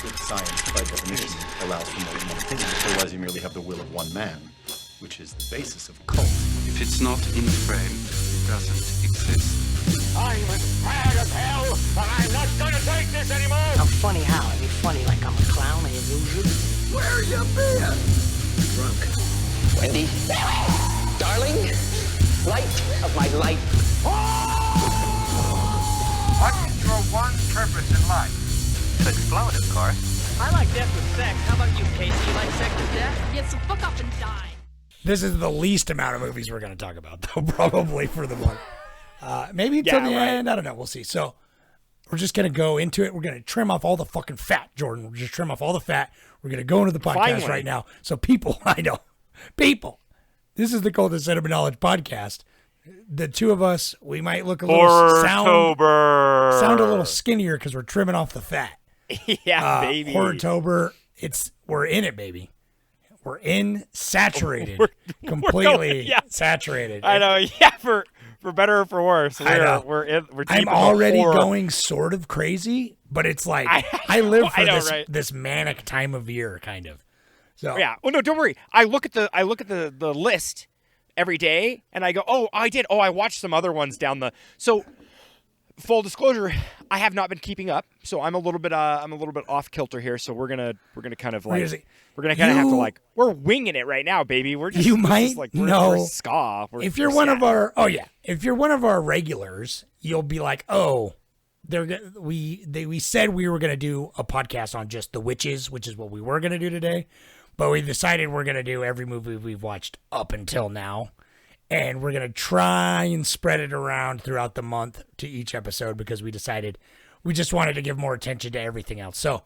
If science, by definition, allows for more than one opinion, otherwise you merely have the will of one man, which is the basis of cult. If it's not in frame, it doesn't exist. I'm as mad as hell, and I'm not gonna take this anymore! I'm funny how? I mean funny like I'm a clown, an illusion? Where you been? Drunk. Wendy, darling, light of my life. What is your one purpose in life? To explode, of course. I like death with sex. How about you, Casey? You like sex with death? Yeah, so fuck up and die. This is the least amount of movies we're going to talk about, though, probably for the month. Maybe until the end. I don't know. We'll see. So we're just going to go into it. We're going to trim off all the fucking fat, Jordan. We're just trim off all the fat. We're going to go into the podcast right now. So people, I know, people, this is the Coldest Cinema Knowledge podcast. The two of us, we might look a little Horrortober. sound a little skinnier because we're trimming off the fat. Yeah, baby. Horrortober, we're in it, baby. We're in saturated, We're completely going, saturated. I know, yeah, for better or for worse. We're deep I'm in the already horror. going sort of crazy, but it's like I live for right? this manic time of year, kind of. So Yeah. Oh no, don't worry. I look at the list every day, and I go, oh, I did. Oh, I watched some other ones down the. So, full disclosure, I have not been keeping up, so I'm a little bit off kilter here. So we're gonna kind of like we're gonna kind of have to like we're winging it right now, baby. We're just you might like, know we're ska. if you're one of our if you're one of our regulars, you'll be like, oh, we said we were gonna do a podcast on just the witches, which is what we were gonna do today, but we decided we're gonna do every movie we've watched up until now. And we're going to try and spread it around throughout the month to each episode because we decided we just wanted to give more attention to everything else. So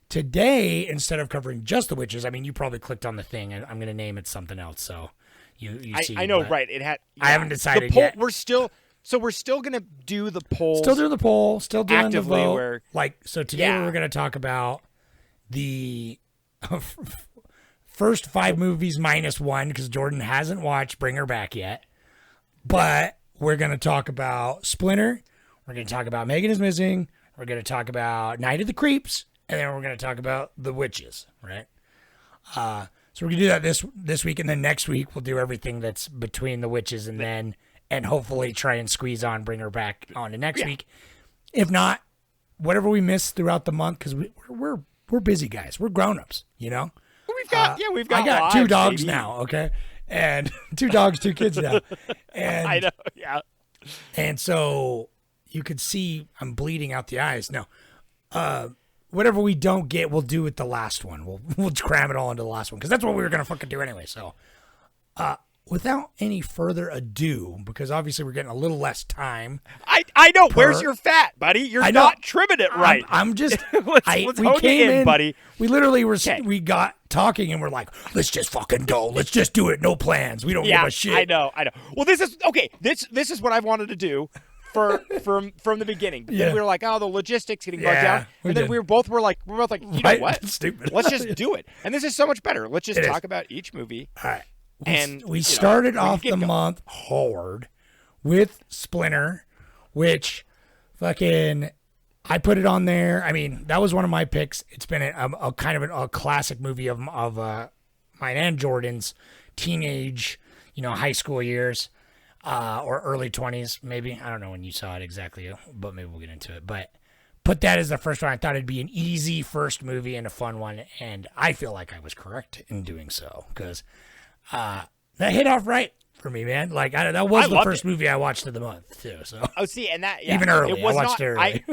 today, instead of covering just the witches, I mean, you probably clicked on the thing, and I'm going to name it something else. So you see. I know, right? It had. Yeah. I haven't decided the poll, yet. We're still going to do the poll. Still doing the poll. Still doing actively the vote. where So today we're going to talk about the first 5 movies minus 1 because Jordan hasn't watched Bring Her Back yet. But we're going to talk about Splinter. We're going to talk about Megan is Missing. We're going to talk about Night of the Creeps. And then we're going to talk about The Witches, right? So we're going to do that this week. And then next week we'll do everything that's between The Witches and hopefully try and squeeze on Bring Her Back on to next week. If not, whatever we miss throughout the month, because we're busy guys. We're grown-ups, you know? We've got I got lives, 2 dogs baby. now, okay? And 2 dogs, 2 kids now. And I know, yeah. And so you could see I'm bleeding out the eyes. No. Whatever we don't get, we'll do with the last one. We'll cram it all into the last one because that's what we were going to fucking do anyway. So without any further ado, because obviously we're getting a little less time. I know. Where's your fat, buddy? You're not trimming it right. I'm just. let's we hone came in, buddy. We literally we got talking and we're like, let's just fucking go. Let's just do it. No plans. We don't give a shit. I know. Well, this is okay. This is what I've wanted to do from the beginning. But then we were like, oh, the logistics getting bogged down, and then we were both like, you know what? Stupid. Let's just do it. And this is so much better. Let's just talk about each movie. All right. And we started off the month hard with Splinter, which fucking I put it on there. I mean, that was one of my picks. It's been a kind of a classic movie of mine and Jordan's teenage, high school years, or early 20s, maybe. I don't know when you saw it exactly, but maybe we'll get into it. But put that as the first one. I thought it'd be an easy first movie and a fun one, and I feel like I was correct in doing so because that hit off right for me, man. Like that was the first movie I watched of the month too. So and that even early, I watched it early.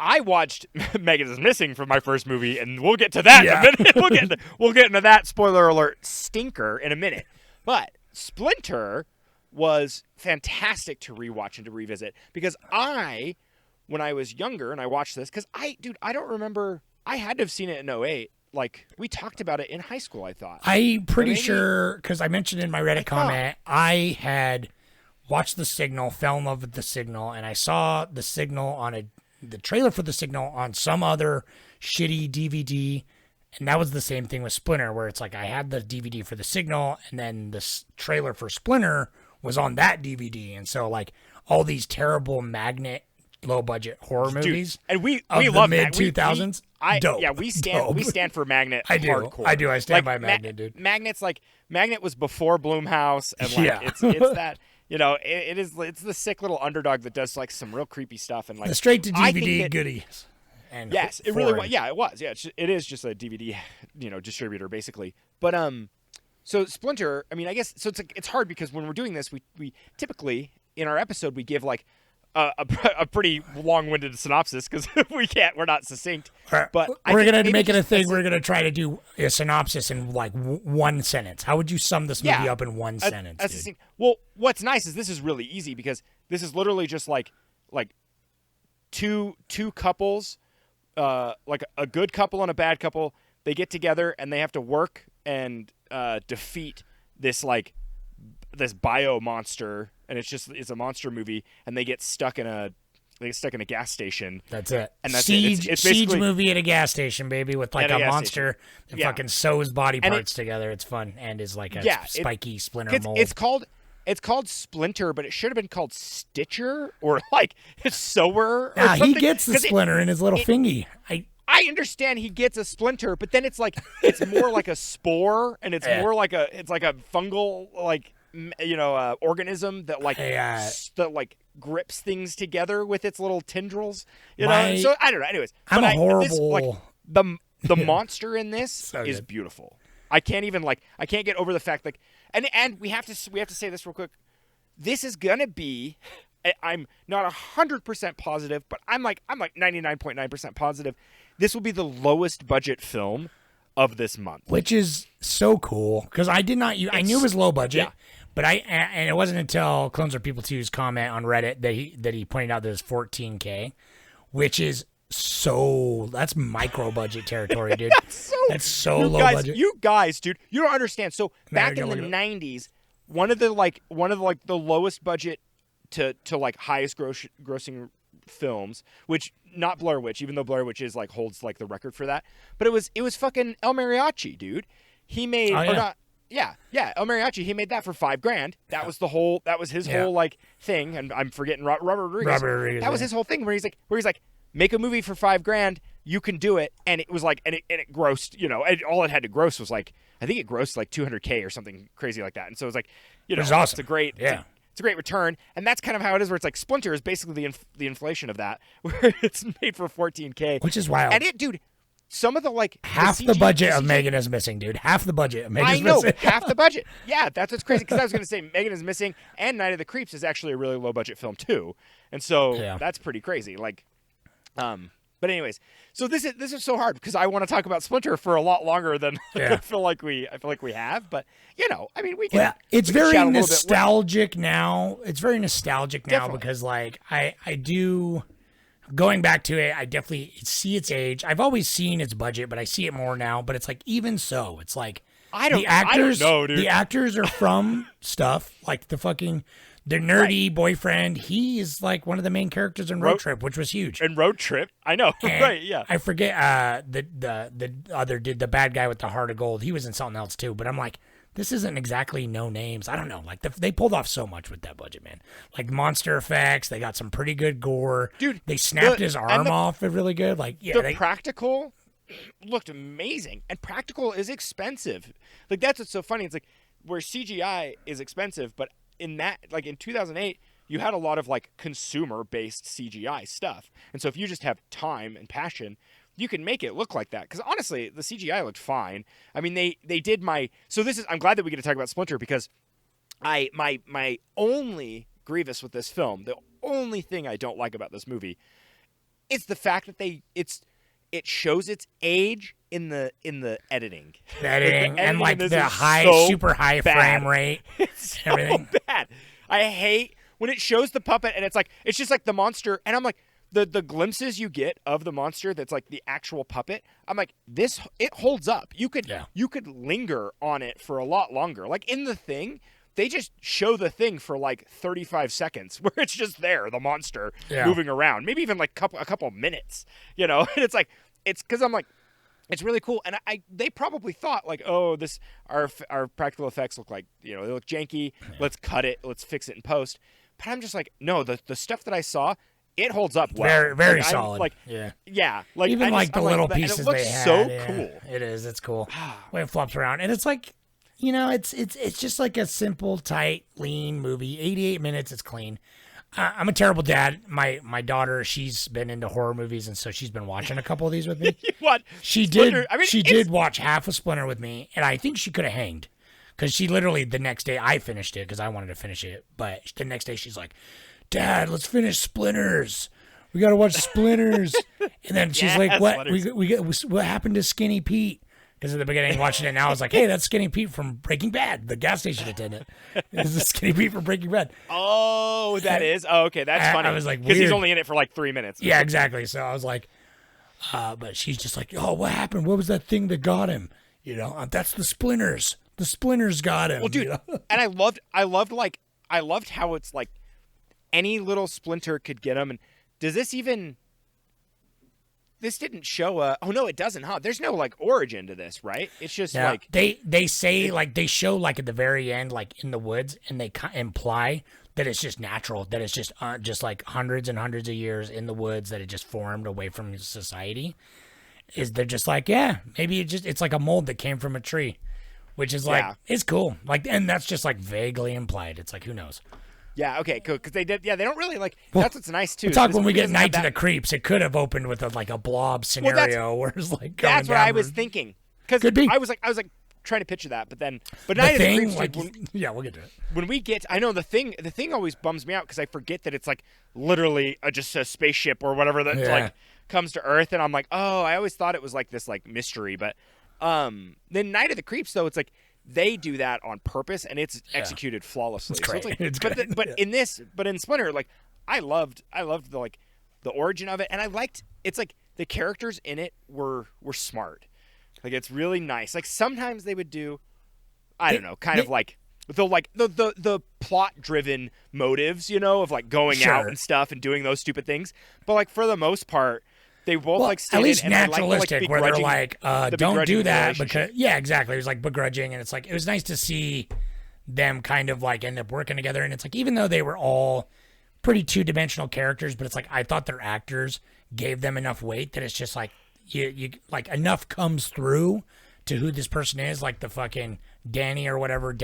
I watched Megan is Missing for my first movie, and we'll get to that in a minute. We'll get into that spoiler alert stinker in a minute. But Splinter was fantastic to rewatch and to revisit because when I was younger and I watched this, because I don't remember. I had to have seen it in 2008. Like, we talked about it in high school, I thought. I'm pretty sure, because I mentioned in my Reddit comment, I had watched The Signal, fell in love with The Signal, and I saw The Signal the trailer for The Signal on some other shitty DVD, and that was the same thing with Splinter, where it's like I had the DVD for The Signal, and then the trailer for Splinter was on that DVD, and so, like, all these terrible magnet, low-budget horror movies and we of love the mid-2000s. dope. Yeah, we stand for Magnet. I do. Hardcore. I do. I stand Like, by Magnet, dude. Magnet was before Blumhouse, and like Yeah. it's that. It's the sick little underdog that does like some real creepy stuff and like The straight to I think DVD that- goodies. And Yes, it really was. foreign. Yeah, it was. Yeah, it is just a DVD, distributor basically. But so Splinter. I mean, I guess so. It's hard because when we're doing this, we typically in our episode we give like a pretty long-winded synopsis because we're not succinct. But we're gonna make it a thing. We're gonna try to do a synopsis in like one sentence. How would you sum this movie up in one sentence? Dude? Well, what's nice is this is really easy because this is literally just like two couples, like a good couple and a bad couple. They get together and they have to work and defeat this bio monster, and it's a monster movie, and they get stuck in a gas station. That's it. And that's siege, it. It's siege basically movie at a gas station, baby, with like At a a gas monster that Yeah. fucking sews body And parts together. It's fun and is like a Yeah, spiky splinter it's, mold. it's called Splinter, but it should have been called Stitcher or like Sewer. Or Nah, he something, gets the 'cause splinter in his little fingy. I understand he gets a splinter, but then it's more like a spore, and it's more like a fungal organism that that like grips things together with its little tendrils. So I don't know. Anyways, I'm but a horrible. the monster in this So is good. beautiful. I can't get over the fact and we have to say this real quick. This is gonna be. I'm not 100% positive, but I'm like 99.9% positive. This will be the lowest budget film of this month, Which is so cool because I did not. I knew it was low budget, yeah. but and it wasn't until Clones Are People 2's comment on Reddit that he pointed out that it's $14K, which is that's micro budget territory, dude. That's so low budget. You guys, dude, you don't understand. So back in the look at it. 90s, one of the lowest budget to like highest grossing films, which not Blair Witch, even though Blair Witch is like holds like the record for that, but it was fucking El Mariachi, dude. He made El Mariachi. He made that for $5,000. That was his whole like thing. And I'm forgetting Robert Rodriguez. That was his whole thing where he's like, make a movie for $5,000. You can do it. And it was like, and it grossed, all it had to gross was like, I think it grossed like $200K or something crazy like that. And so it was like, was awesome. It's a great, it's a great return, and that's kind of how it is. Where it's like Splinter is basically the inflation of that, where it's made for $14K, Which is wild. And dude, some of the half the budget of Megan is missing, dude. Half the budget of Megan is missing. half the budget. Yeah, that's what's crazy. Because I was going to say Megan is Missing and Night of the Creeps is actually a really low budget film too, and so that's pretty crazy. But anyways, so this is so hard because I want to talk about Splinter for a lot longer than I feel like we have. But I mean, we can. Well, it's we can very chat a little bit nostalgic now. It's very nostalgic now Definitely. because like I do. Going back to it, I definitely see its age. I've always seen its budget, but I see it more now. But it's like even so, it's like I don't know, dude. The actors are from stuff like the nerdy boyfriend. He is like one of the main characters in Road Trip, which was huge. And Road Trip, I know, And right? Yeah, I forget the bad guy with the heart of gold. He was in something else too. But I'm like, this isn't exactly no names. I don't know. Like they pulled off so much with that budget, man. Like monster effects. They got some pretty good gore. Dude, they snapped his arm off really good. Like the practical looked amazing, and practical is expensive. Like that's what's so funny. It's like where CGI is expensive, but in that, like in 2008, you had a lot of like consumer-based CGI stuff, and so if you just have time and passion, you can make it look like that. Because honestly, the CGI looked fine. I mean, they did I'm glad that we get to talk about Splinter because my only grievous with this film, the only thing I don't like about this movie, is the fact that it shows its age in the editing. And like the super high bad. frame rate. It's so everything. bad. I hate when it shows the puppet and it's just like the monster, and I'm like, the glimpses you get of the monster that's like the actual puppet, I'm like, it holds up. You could linger on it for a lot longer. Like in The Thing, they just show the thing for like 35 seconds where it's just there, the monster moving around, maybe even like a couple minutes, and it's like, it's because I'm like, it's really cool. And they probably thought like, oh, our practical effects look like, they look janky. Let's cut it. Let's fix it in post. But I'm just like, no, the stuff that I saw, it holds up well. Very, very Like, solid. yeah. Like Even I like just- the I'm little and pieces it looks they had. so yeah. cool. It is. It's cool. When it flops around, and it's like, you know, it's just like a simple, tight, lean movie. 88 minutes. It's clean. I'm a terrible dad. My daughter, she's been into horror movies, and so she's been watching a couple of these with me. What? She Splinter- did. I mean, she it's- did watch half of Splinter with me, and I think she could have hanged, because she literally the next day I finished it because I wanted to finish it, but the next day she's like, "Dad, let's finish Splinters. We got to watch Splinters." And then she's like, "What? What happened to Skinny Pete?" Because at the beginning, watching it now, I was like, "Hey, that's Skinny Pete from Breaking Bad, the gas station attendant. This is Skinny Pete from Breaking Bad." Oh, that is. Oh, okay, that's funny. I was like, because he's weird. only in it for like 3 minutes. Yeah, exactly. So I was like, but she's just like, "Oh, what happened? What was that thing that got him? You know, that's the Splinters. The Splinters got him." Well, dude, you know? and I loved how it's like any little splinter could get him. And does this even? This didn't show a. Oh no, it doesn't, huh? There's no like origin to this, right? It's just Yeah, like they say like they show like at the very end, like in the woods, and they imply that it's just natural, that it's just like hundreds and hundreds of years in the woods that it just formed away from society. Is they're just like, yeah, maybe it's like a mold that came from a tree, which is like it's cool, like, and that's just like vaguely implied. It's like, who knows? yeah, okay, cool. Because they did, yeah, they don't really like. That's what's nice too. We'll is talk this when we movie get doesn't Night have to the Creeps. It could have opened with a blob scenario where it's like going That's what down I was the- thinking. Because Could be. I was like trying to picture that, but Night The of the Thing, Creeps, like, dude, yeah, we'll get to it. when we get, I know the thing always bums me out because I forget that it's like literally just a spaceship or whatever that Yeah. like comes to Earth, and I'm like, oh, I always thought it was like this like mystery, but then Night of the Creeps though, it's like they do that on purpose and it's executed flawlessly. It's great. So it's like, It's great. but in Splinter, like I loved the like the origin of it, and I liked it's like the characters in it were smart. Like it's really nice. Like sometimes they would do, I don't know, kind of like the plot driven motives, you know, of like going out Sure. and stuff and doing those stupid things. But like for the most part, they both like stayed at least in, and I like the, naturalistic, where they're like, the don't do begrudging that relationship. because, yeah, exactly. It was like begrudging, and it's like it was nice to see them kind of like end up working together. And it's like, even though they were all pretty two-dimensional characters, but it's like I thought their actors gave them enough weight that it's just like you like enough comes through to who this person is, like the fucking Denny or whatever,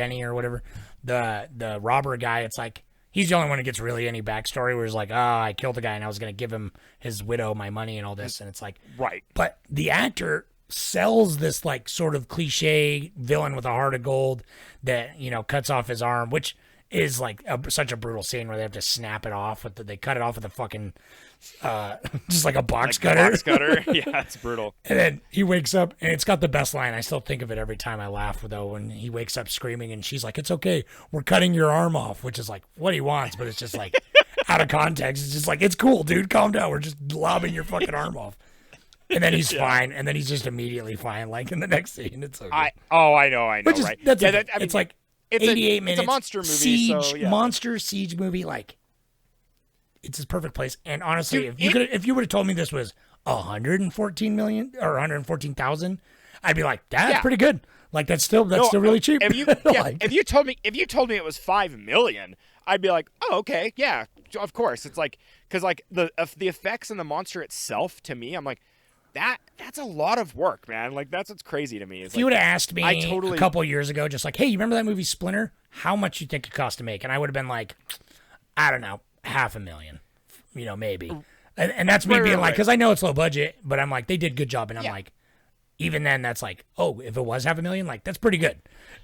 the robber guy. It's like he's the only one who gets really any backstory where he's like, I killed the guy and I was going to give him his widow my money and all this. And it's like, right. But the actor sells this like sort of cliche villain with a heart of gold that, you know, cuts off his arm, which is like such a brutal scene where they have to snap it off they cut it off with a fucking, just like a box cutter. Box cutter. Yeah, it's brutal. And then he wakes up, and it's got the best line. I still think of it every time I laugh, though, when he wakes up screaming, and she's like, "It's okay, we're cutting your arm off," which is like what he wants, but it's just like out of context. It's just like, it's cool, dude, calm down. We're just lobbing your fucking arm off. And then he's fine, and then he's just immediately fine, like in the next scene. It's okay. I know, Which is, right? That's yeah, a, that, I mean, it's like it's 88 minutes. It's a monster movie, siege, so yeah. monster siege movie, like it's his perfect place. And honestly, Dude, if you would have told me this was 114 million or 114,000, I'd be like, that's pretty good. Like that's still really cheap. If you Like- if you told me it was 5 million, I'd be like, oh, okay, yeah, of course. It's like because like the effects and the monster itself, to me, I'm like, that's a lot of work, man. Like that's what's crazy to me. If you would have asked me a couple years ago, just like, hey, you remember that movie Splinter? How much you think it cost to make? And I would have been like, I don't know, $500,000, you know, maybe. And that's me being like, because I know it's low budget, but I'm like, they did a good job. And I'm like, even then, that's like, oh, if it was $500,000, like that's pretty good.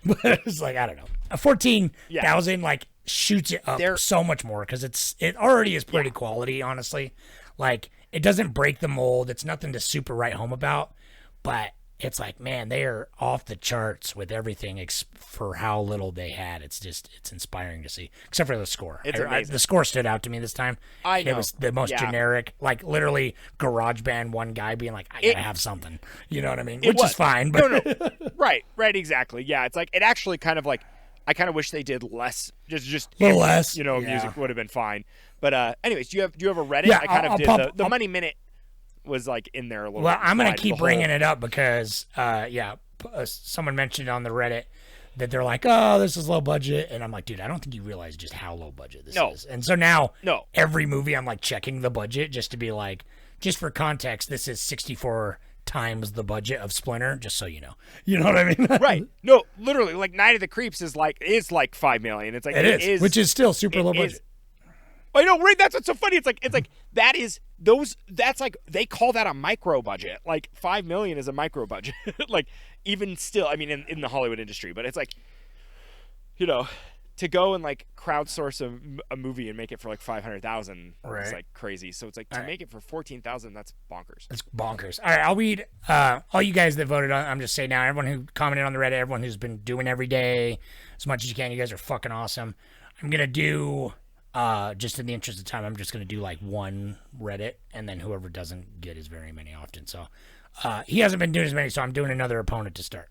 But it's like, I don't know, a 14,000 like shoots it up so much more because it already is pretty quality, honestly. Like it doesn't break the mold. It's nothing to super write home about, but it's like, man, they are off the charts with everything for how little they had. It's inspiring to see, except for the score. It's amazing. The score stood out to me this time. I know. It was the most generic, like literally GarageBand, one guy being like, I gotta have something. You know what I mean? Which is fine. But No. Right, exactly. Yeah, it's like, it actually kind of like, I kind of wish they did less, just a little less. You know, music would have been fine. But anyways, do you have a Reddit? Yeah, I kind I'll of did pump- the Money Minute was like in there a little. Well, bit. I'm gonna Like, keep the whole- bringing it up because, someone mentioned on the Reddit that they're like, oh, this is low budget. And I'm like, dude, I don't think you realize just how low budget this is. And so now every movie I'm like checking the budget just to be like, just for context, this is 64 times the budget of Splinter, just so you know. You know what I mean? Right. No, literally, like Night of the Creeps is like $5 million. It's like it is, which is still super low budget. I know, right? That's what's so funny. It's like that's like they call that a micro budget. Like $5 million is a micro budget. Like even still, I mean, in the Hollywood industry, but it's like, you know, to go and like crowdsource a movie and make it for like 500,000 is like crazy. So it's like to make it for 14,000, that's bonkers. It's bonkers. All right, I'll read all you guys that voted on. I'm just saying now, everyone who commented on the Reddit, everyone who's been doing every day as much as you can. You guys are fucking awesome. I'm gonna do. Just in the interest of time, I'm just going to do like one Reddit, and then whoever doesn't get as very many often. So he hasn't been doing as many, so I'm doing another opponent to start.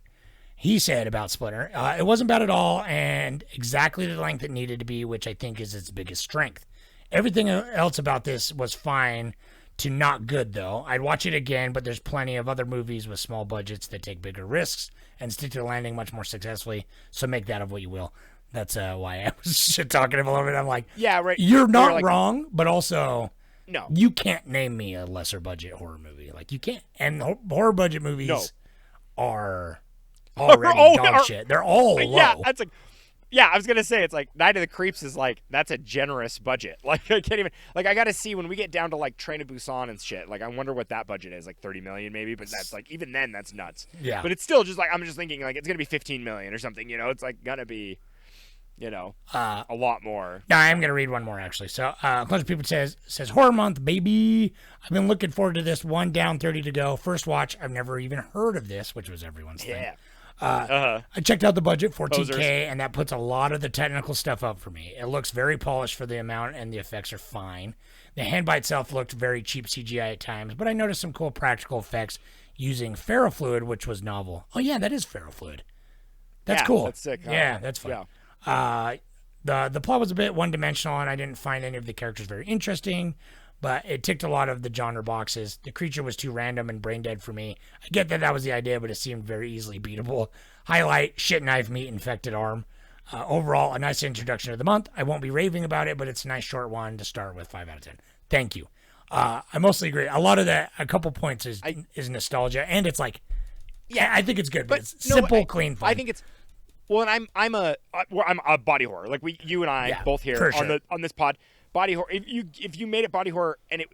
He said about Splinter, it wasn't bad at all, and exactly the length it needed to be, which I think is its biggest strength. Everything else about this was fine to not good, though. I'd watch it again, but there's plenty of other movies with small budgets that take bigger risks and stick to the landing much more successfully, so make that of what you will. That's why I was shit talking him a little bit. I'm like, yeah, right. You're not like, wrong, but also, no, you can't name me a lesser budget horror movie. Like you can't. And horror budget movies are already dog shit. They're all low. Yeah, that's like, yeah. I was gonna say it's like Night of the Creeps is like that's a generous budget. Like I can't even like I gotta see when we get down to like Train to Busan and shit. Like I wonder what that budget is. Like 30 million maybe, but that's like even then that's nuts. Yeah. But it's still just like I'm just thinking like it's gonna be 15 million or something. You know, it's like gonna be. You know, a lot more. No, I am going to read one more, actually. So, a bunch of people says Horror Month, baby. I've been looking forward to this. One down, 30 to go. First watch. I've never even heard of this, which was everyone's thing. I checked out the budget, 14K, and that puts a lot of the technical stuff up for me. It looks very polished for the amount, and the effects are fine. The hand by itself looked very cheap CGI at times, but I noticed some cool practical effects using ferrofluid, which was novel. Oh, yeah, that is ferrofluid. That's cool. That's sick. Yeah, that's fun. Yeah. The plot was a bit one-dimensional, and I didn't find any of the characters very interesting, but it ticked a lot of the genre boxes. The creature was too random and brain-dead for me. I get that was the idea, but it seemed very easily beatable. Highlight, shit knife meat, infected arm. Overall, a nice introduction of the month. I won't be raving about it, but it's a nice short one to start with. 5 out of 10. Thank you. I mostly agree. A lot of that, a couple points is nostalgia, and it's like, yeah, I think it's good, but it's simple, clean fun. I think it's. Well, and I'm a body horror. Like you and I both here on this pod, body horror. If you made it body horror, and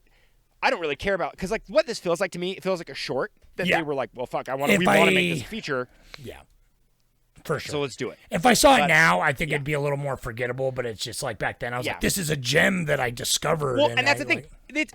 I don't really care about because like what this feels like to me, it feels like a short that they were like, well, fuck, we want to make this a feature. Yeah, for sure. So let's do it. If I saw it now, I think it'd be a little more forgettable. But it's just like back then, I was like, this is a gem that I discovered. Well, and that's the thing.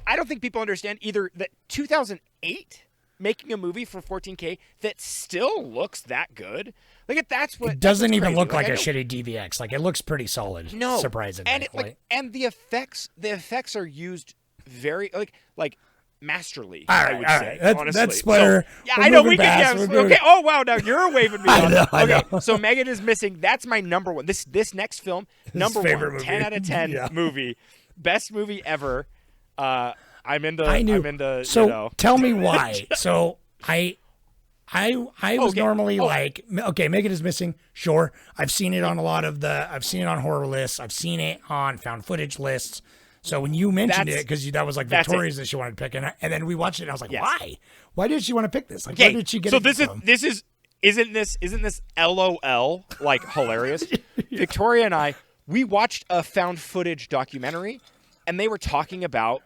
I don't think people understand either that 2008. Making a movie for 14K that still looks that good. Like that's what it doesn't even look like a shitty DVX. Like it looks pretty solid. No, surprisingly. And and the effects are used very like masterly. I would say. That's Splinter. So, yeah, I know we can. Yeah, okay. Oh wow, now you're waving me. I know. So Megan is missing. That's my number one. This next film, number one, movie. 10 out of 10 movie, best movie ever. I'm into. So you know. Tell me why. So I was normally like, okay, Megan is missing. Sure, I've seen it on I've seen it on horror lists. I've seen it on found footage lists. So when you mentioned it, because that was like Victoria's that she wanted to pick, and then we watched it, and I was like, why? Why did she want to pick this? Like, where did she get it from? Isn't this LOL like hilarious? Victoria and I, we watched a found footage documentary, and they were talking about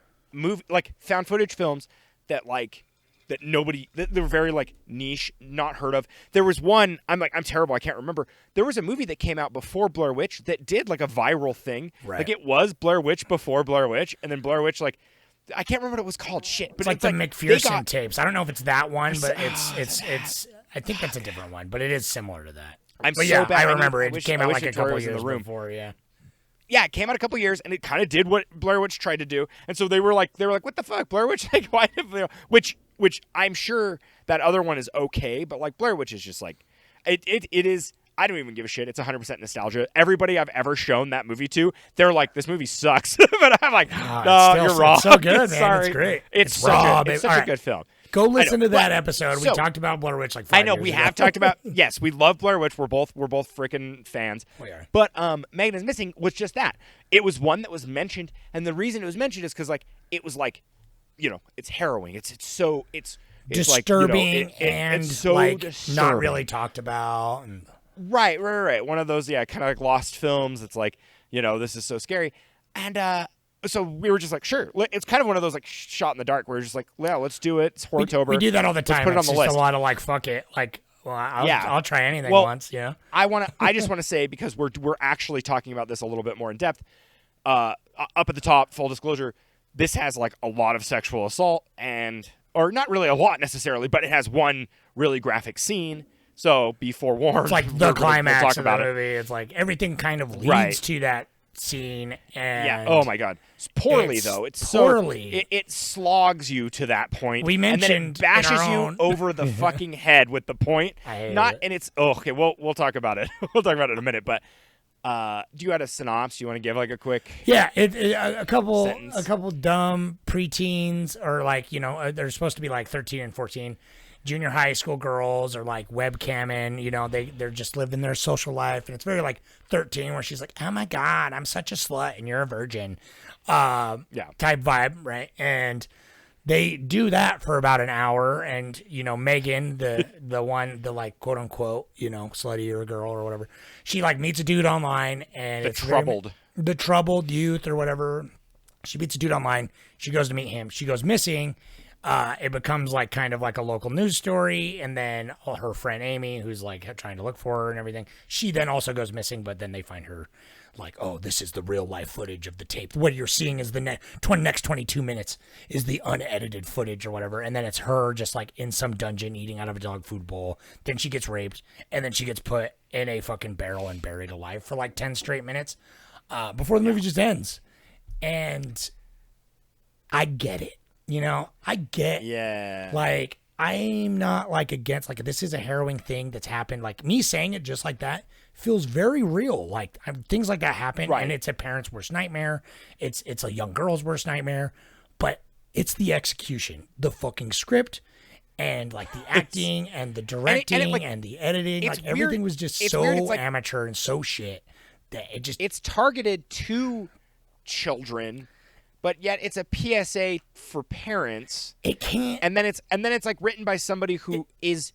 found footage films that they're very like niche, not heard of. There was one, I'm terrible, I can't remember. There was a movie that came out before Blair Witch that did like a viral thing. Right. Like it was Blair Witch before Blair Witch, and then Blair Witch I can't remember what it was called. Shit, but it's like the McPherson tapes. I don't know if it's that one, but it's I think that's a different one, but it is similar to that. Bad. I remember it came out like a couple years before. Yeah, it came out a couple years, and it kind of did what Blair Witch tried to do. And so they were like, what the fuck, Blair Witch? Like, why? Which I'm sure that other one is okay, but like Blair Witch is just like, it is. I don't even give a shit. It's 100% nostalgia. Everybody I've ever shown that movie to, they're like, this movie sucks. But I'm like, no, you're wrong. It's so good, man. Sorry. It's great. It's such a good film. Go listen to that but- episode. We so- talked about Blair Witch like 5 I know years we ago. have talked about. Yes, we love Blair Witch. We're both freaking fans. We are. But Megan is Missing was just that. It was one that was mentioned, and the reason it was mentioned is because like it was like, it's harrowing. It's disturbing like, and it's so like disturbing. not really talked about. And Right. One of those, kind of like lost films. It's like, this is so scary. And so we were just like, sure. It's kind of one of those like shot in the dark where we're just like, yeah, let's do it. It's Horrortober. we do that all the time. Let's put it on It's the just list. a lot of like, fuck it. Like, well, I'll try anything Well, once. I just want to say, because we're actually talking about this a little bit more in depth. Up at the top, full disclosure, this has like a lot of sexual assault or not really a lot necessarily, but it has one really graphic scene. So be forewarned. It's like We'll the climax talk of the about movie. It's like everything kind of leads Right. to that scene. And Yeah. Oh my God. It's poorly It's though. It's poorly. So it slogs you to that point. We and then mentioned it bashes in our you own- over the fucking head with the point. I hate Not it. and it's okay. We'll talk about it. We'll talk about it in a minute. But do you have a synopsis? Do you want to give like a quick? Yeah, a couple Sentence. dumb preteens, or like they're supposed to be like 13 and 14, junior high school girls, or like webcamming. They're just living their social life, and it's very like 13, where she's like, oh my God, I'm such a slut, and you're a virgin, type vibe, right? And they do that for about an hour, and Megan, the one, the like quote unquote slutty or girl or whatever, she like meets a dude online, and The it's very- troubled. the troubled youth or whatever. She meets a dude online. She goes to meet him. She goes missing. It becomes like kind of like a local news story, and then her friend Amy, who's like trying to look for her and everything, she then also goes missing. But then they find her, like, oh, this is the real life footage of the tape. What you're seeing is the next 22 minutes is the unedited footage or whatever, and then it's her just like in some dungeon eating out of a dog food bowl. Then she gets raped, and then she gets put in a fucking barrel and buried alive for like 10 straight minutes before the movie just ends. And I get it. I get, like, I'm not like against, like, this is a harrowing thing that's happened. Like, me saying it just like that feels very real. Like, things like that happen, Right. and it's a parent's worst nightmare. It's a young girl's worst nightmare, but it's the execution, the fucking script, and like the acting and the directing and, like, the editing. it's Like, everything weird- was just it's so weird, it's like- amateur and so shit that it just, It's targeted to children, but yet it's a PSA for parents. it can't. And then it's like written by somebody who's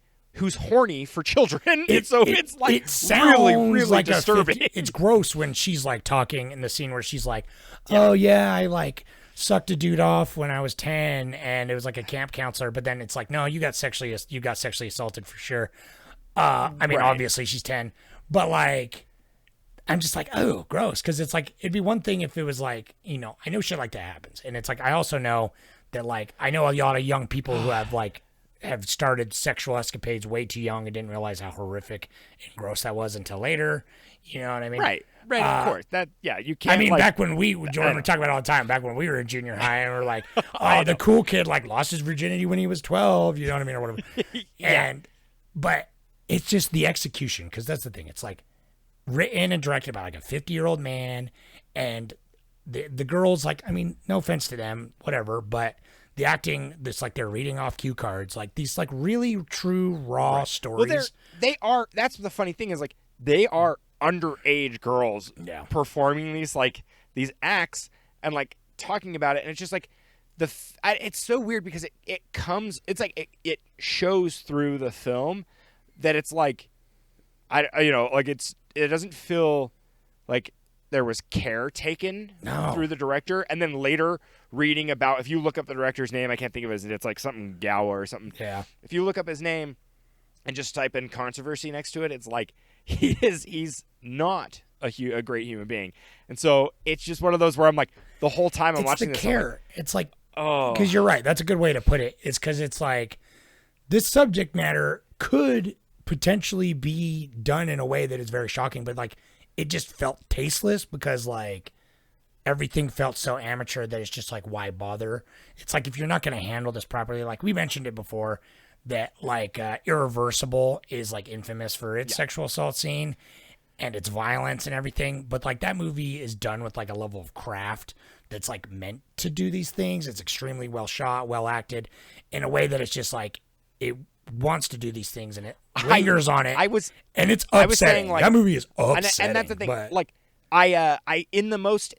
horny for children. And so it's like it sounds really like disturbing. It's gross when she's like talking in the scene where she's like, "Oh yeah, I like sucked a dude off when I was 10, and it was like a camp counselor." But then it's like, "No, you got sexually assaulted for sure." I mean, Right. obviously she's 10, but like, I'm just like, oh, gross, because it's like it'd be one thing if it was like, I know shit like that happens, and it's like I also know that like I know a lot of young people who have started sexual escapades way too young and didn't realize how horrific and gross that was until later. You know what I mean? Right, of course. You can't. I mean, like, back when Jordan would talk about it all the time, back when we were in junior high, and we're like, oh, the cool kid like lost his virginity when he was 12. You know what I mean, or whatever. But it's just the execution, because that's the thing. It's like written and directed by like a 50-year-old man, and the girls, like, I mean, no offense to them, whatever, but the acting, this like they're reading off cue cards, like these like really true raw stories. Well, they are. That's the funny thing is, like, they are underage girls performing these acts and like talking about it, and it's just like it's so weird because it shows through the film that it's like it doesn't feel like there was care taken through the director, and then later reading about, if you look up the director's name, I can't think of it, it's like something Gower or something. Yeah. If you look up his name and just type in controversy next to it, it's like he's not a great human being, and so it's just one of those where I'm like, the whole time I'm watching the this, care. It's like, oh, because you're right. That's a good way to put it. It's because it's like this subject matter could potentially be done in a way that is very shocking, but like it just felt tasteless because like everything felt so amateur that it's just like, why bother? It's like, if you're not going to handle this properly, like we mentioned it before, that like Irreversible is like infamous for its sexual assault scene and its violence and everything, but like that movie is done with like a level of craft that's like meant to do these things. It's extremely well shot, well acted, in a way that it's just like it wants to do these things and it lingers on it. And it's upsetting. I was saying, like, that movie is upsetting. And that's the thing. But, like, I in the most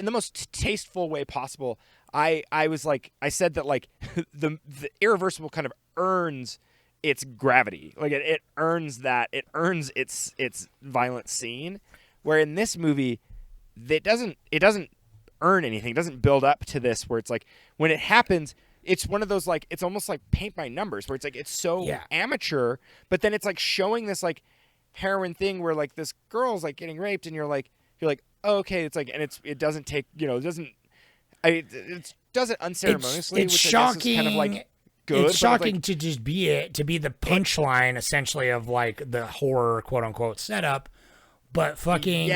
tasteful way possible, I was like, I said that like the Irreversible kind of earns its gravity. Like it earns that. It earns its violent scene. Where in this movie, it doesn't earn anything. It doesn't build up to this. Where it's like when it happens, it's one of those like it's almost like paint by numbers. Where it's like it's so amateur, but then it's like showing this like heroin thing where like this girl's like getting raped, and you're like oh, okay. It's like and it doesn't take it does it unceremoniously. It's which shocking. I guess is kind of like good. It's shocking to just be the punchline essentially of like the horror quote unquote setup. But fucking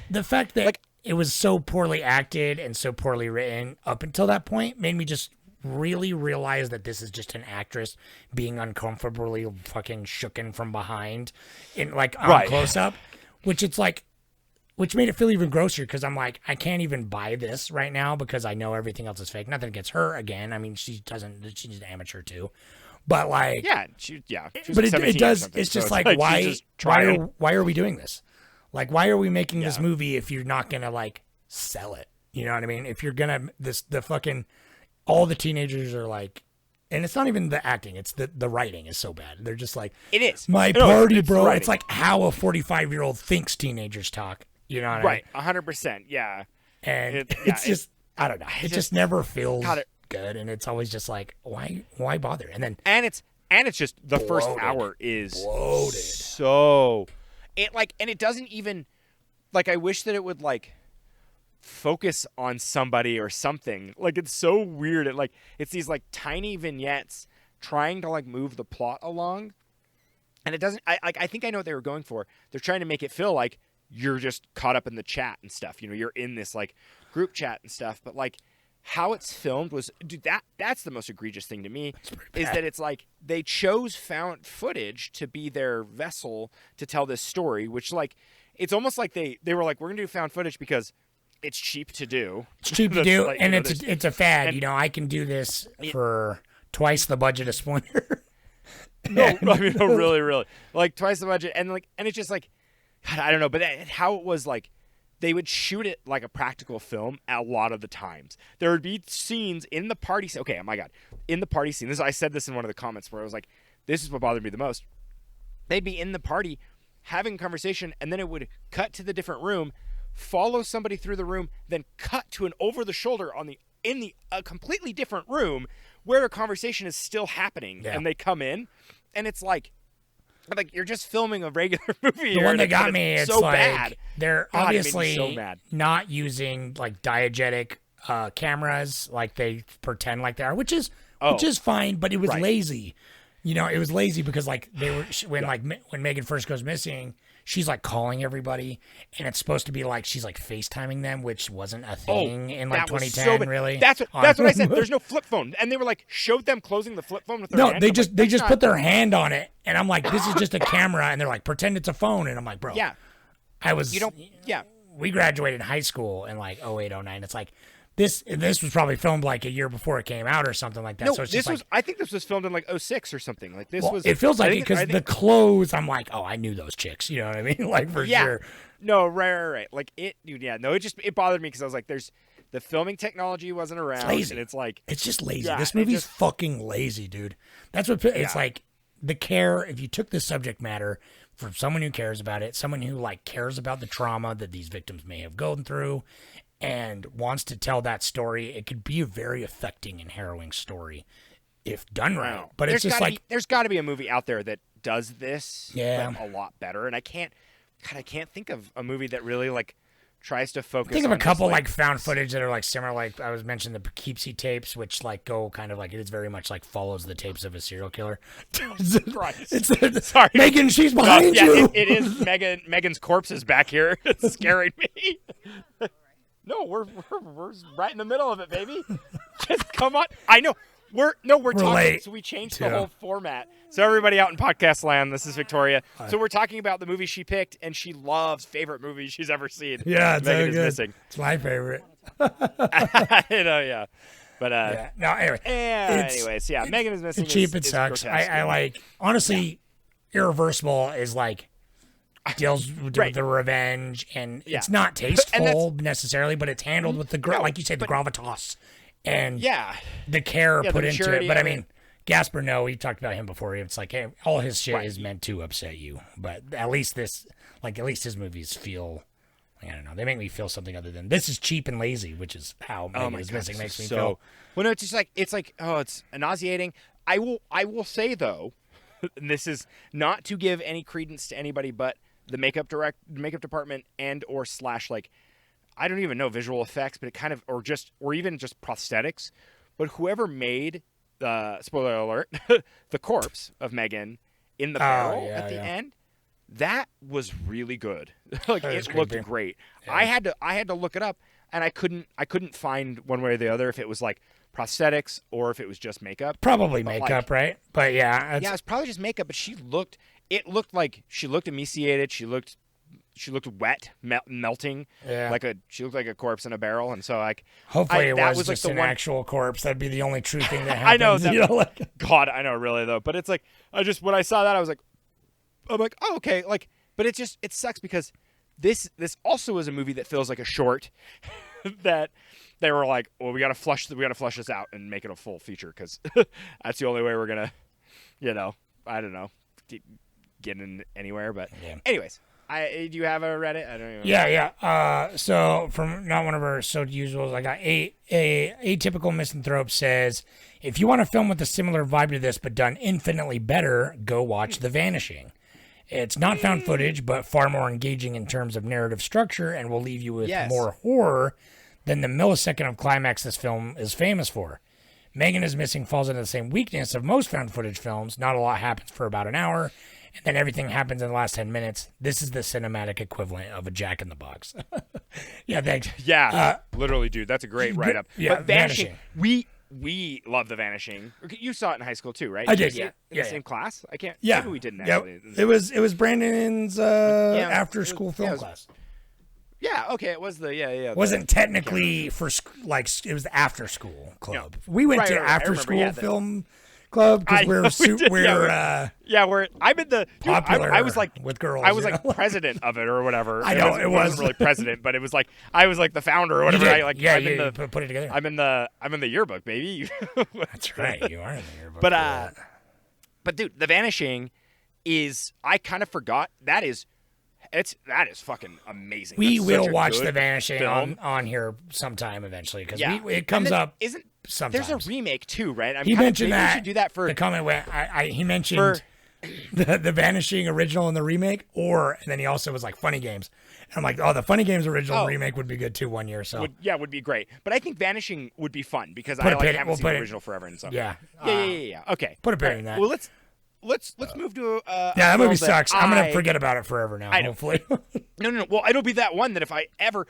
the fact that it was so poorly acted and so poorly written up until that point made me just really realize that this is just an actress being uncomfortably fucking shooken from behind in like on close up, which made it feel even grosser because I'm like, I can't even buy this right now because I know everything else is fake. Nothing against her again. I mean, she's an amateur too. But like, but it does. It's just like why are we doing this? Like, why are we making this movie if you're not gonna like sell it? You know what I mean? If you're gonna all the teenagers are like, and it's not even the acting; it's the writing is so bad. They're just like, it is my party, bro. It's like how a 45-year-old thinks teenagers talk. You know what I mean? 100%, yeah. And it's just I don't know. It just never feels good, and it's always just like, why bother? And then it's just the first hour is bloated. So. It doesn't even, like, I wish that it would, like, focus on somebody or something. Like, it's so weird. It's these, like, tiny vignettes trying to, like, move the plot along. And it doesn't, I think I know what they were going for. They're trying to make it feel like you're just caught up in the chat and stuff. You know, you're in this, like, group chat and stuff. But, like, how it's filmed was, dude, that's the most egregious thing to me, is that it's like they chose found footage to be their vessel to tell this story, which like it's almost like they were like, we're gonna do found footage because it's cheap to do. It's cheap to do, like, and it's a fad. And, I can do this for twice the budget of Splinter. No, really, like twice the budget, and it's just like, God, I don't know, but how it was like. They would shoot it like a practical film a lot of the times. There would be scenes in the party scene. Okay, oh my God. In the party scene, I said this in one of the comments where I was like, this is what bothered me the most. They'd be in the party having a conversation, and then it would cut to the different room, follow somebody through the room, then cut to an over-the-shoulder in a completely different room where a conversation is still happening. Yeah. And they come in, and it's like you're just filming a regular movie. The one that got me, it's so like bad. They're obviously not using like diegetic cameras like they pretend like they are, which is fine, but it was lazy. It was lazy because like they were when Megan first goes missing, she's like calling everybody, and it's supposed to be like she's like FaceTiming them, which wasn't a thing in like 2010. Really, that's what I said. There's no flip phone, and they were like showed them closing the flip phone with their hand. They just put their hand on it, and I'm like, this is just a camera, and they're like, pretend it's a phone, and I'm like, bro, we graduated high school in like 08, 09. It's like this was probably filmed like a year before it came out or something like that. No, so it's I think this was filmed in like 06 or something. Like this was. It feels like it because the clothes. I'm like, oh, I knew those chicks. You know what I mean? Like for sure. No, right. Like it, dude. Yeah, no. It bothered me because I was like, the filming technology wasn't around. It's lazy. And it's like it's just lazy. This movie's fucking lazy, dude. That's what it's like. The care. If you took this subject matter from someone who cares about it, someone who like cares about the trauma that these victims may have gone through, and wants to tell that story, it could be a very affecting and harrowing story if done right. But it's just like there's got to be a movie out there that does this a lot better, and I can't think of a movie that really like tries to focus. Think of a couple like found footage that are like similar. Like I was mentioning the Poughkeepsie tapes, which like go kind of like it is very much like follows the tapes of a serial killer. Sorry, Megan, she's behind you. It is Megan. Megan's corpse is back here. It's scaring me. No, we're right in the middle of it, baby. Just come on. I know. We're talking, late. So we changed the whole format. So everybody out in podcast land, this is Victoria. So we're talking about the movie she picked, and she loves favorite movie she's ever seen. Yeah, it's Megan is good. Missing. It's my favorite. Yeah. But No, anyway. anyways, yeah, Megan is Missing. It's cheap. Is, It is sucks. grotesque. I like, honestly, Irreversible is like, deals with the revenge, and it's not tasteful necessarily, but it's handled with the, like you said, the gravitas and the care put into it. But I mean, Gasper, no, we talked about him before. It's like, hey, all his shit is meant to upset you. But at least his movies feel, I don't know, they make me feel something other than, this is cheap and lazy, which is how Megan is Missing makes me feel. Well, no, it's just like, oh, it's nauseating. I will say though, and this is not to give any credence to anybody but the makeup department and or / like, I don't even know visual effects, but it kind of, or even just prosthetics, but whoever made spoiler alert, the corpse of Megan in the barrel at the end, that was really good. Like, it looked great. Yeah. I had to look it up, and I couldn't find one way or the other if it was like prosthetics or if it was just makeup. Probably makeup, right? But yeah, it's probably just makeup. But it looked like she looked emaciated. She looked wet, melting. Yeah. She looked like a corpse in a barrel, and so like. Hopefully, it was just an actual corpse. That'd be the only true thing that happens. I know. God, I know, really though. But it's like, when I saw that, I'm like, oh, okay. Like, but it sucks because this also is a movie that feels like a short that they were like, well, we gotta flush this out and make it a full feature because that's the only way we're gonna, I don't know, get in anywhere. But anyways. Do you have a Reddit? I don't even know. Yeah. So from not one of our so usuals, I got a atypical misanthrope says, if you want a film with a similar vibe to this but done infinitely better, go watch The Vanishing. It's not found footage, but far more engaging in terms of narrative structure, and will leave you with more horror than the millisecond of climax this film is famous for. Megan is Missing falls into the same weakness of most found footage films. Not a lot happens for about an hour, and then everything happens in the last 10 minutes. This is the cinematic equivalent of a Jack in the Box. Yeah, thanks. Yeah, literally, dude. That's a great write-up. Yeah, but Vanishing. We love The Vanishing. You saw it in high school too, right? I did, in the same class? I can't. Yeah. Maybe we didn't actually. It was Brandon's after-school film class. Yeah, okay, it was the wasn't technically for it was the after school club. No. We went to after school film club because I'm in the popular. I was like with girls. I was like president of it or whatever. I know it wasn't really president, but it was like I was like the founder or whatever. Put it together. I'm in the yearbook, baby. That's right, you are in the yearbook. But dude, The Vanishing is, I kind of forgot that is fucking amazing. We will watch The Vanishing on here sometime eventually because it comes up. Sometimes there's a remake too, right? He mentioned that. We should do that for the comment went. He mentioned the Vanishing original and the remake, and then he also was like Funny Games. And I'm like, oh, the Funny Games original remake would be good too 1 year. So would be great. But I think Vanishing would be fun because I haven't seen the original forever and stuff. Yeah. Okay. Put a pin in that. Well, let's move to that movie sucks. I'm gonna forget about it forever now. Hopefully. No. Well, it'll be that one that if I ever,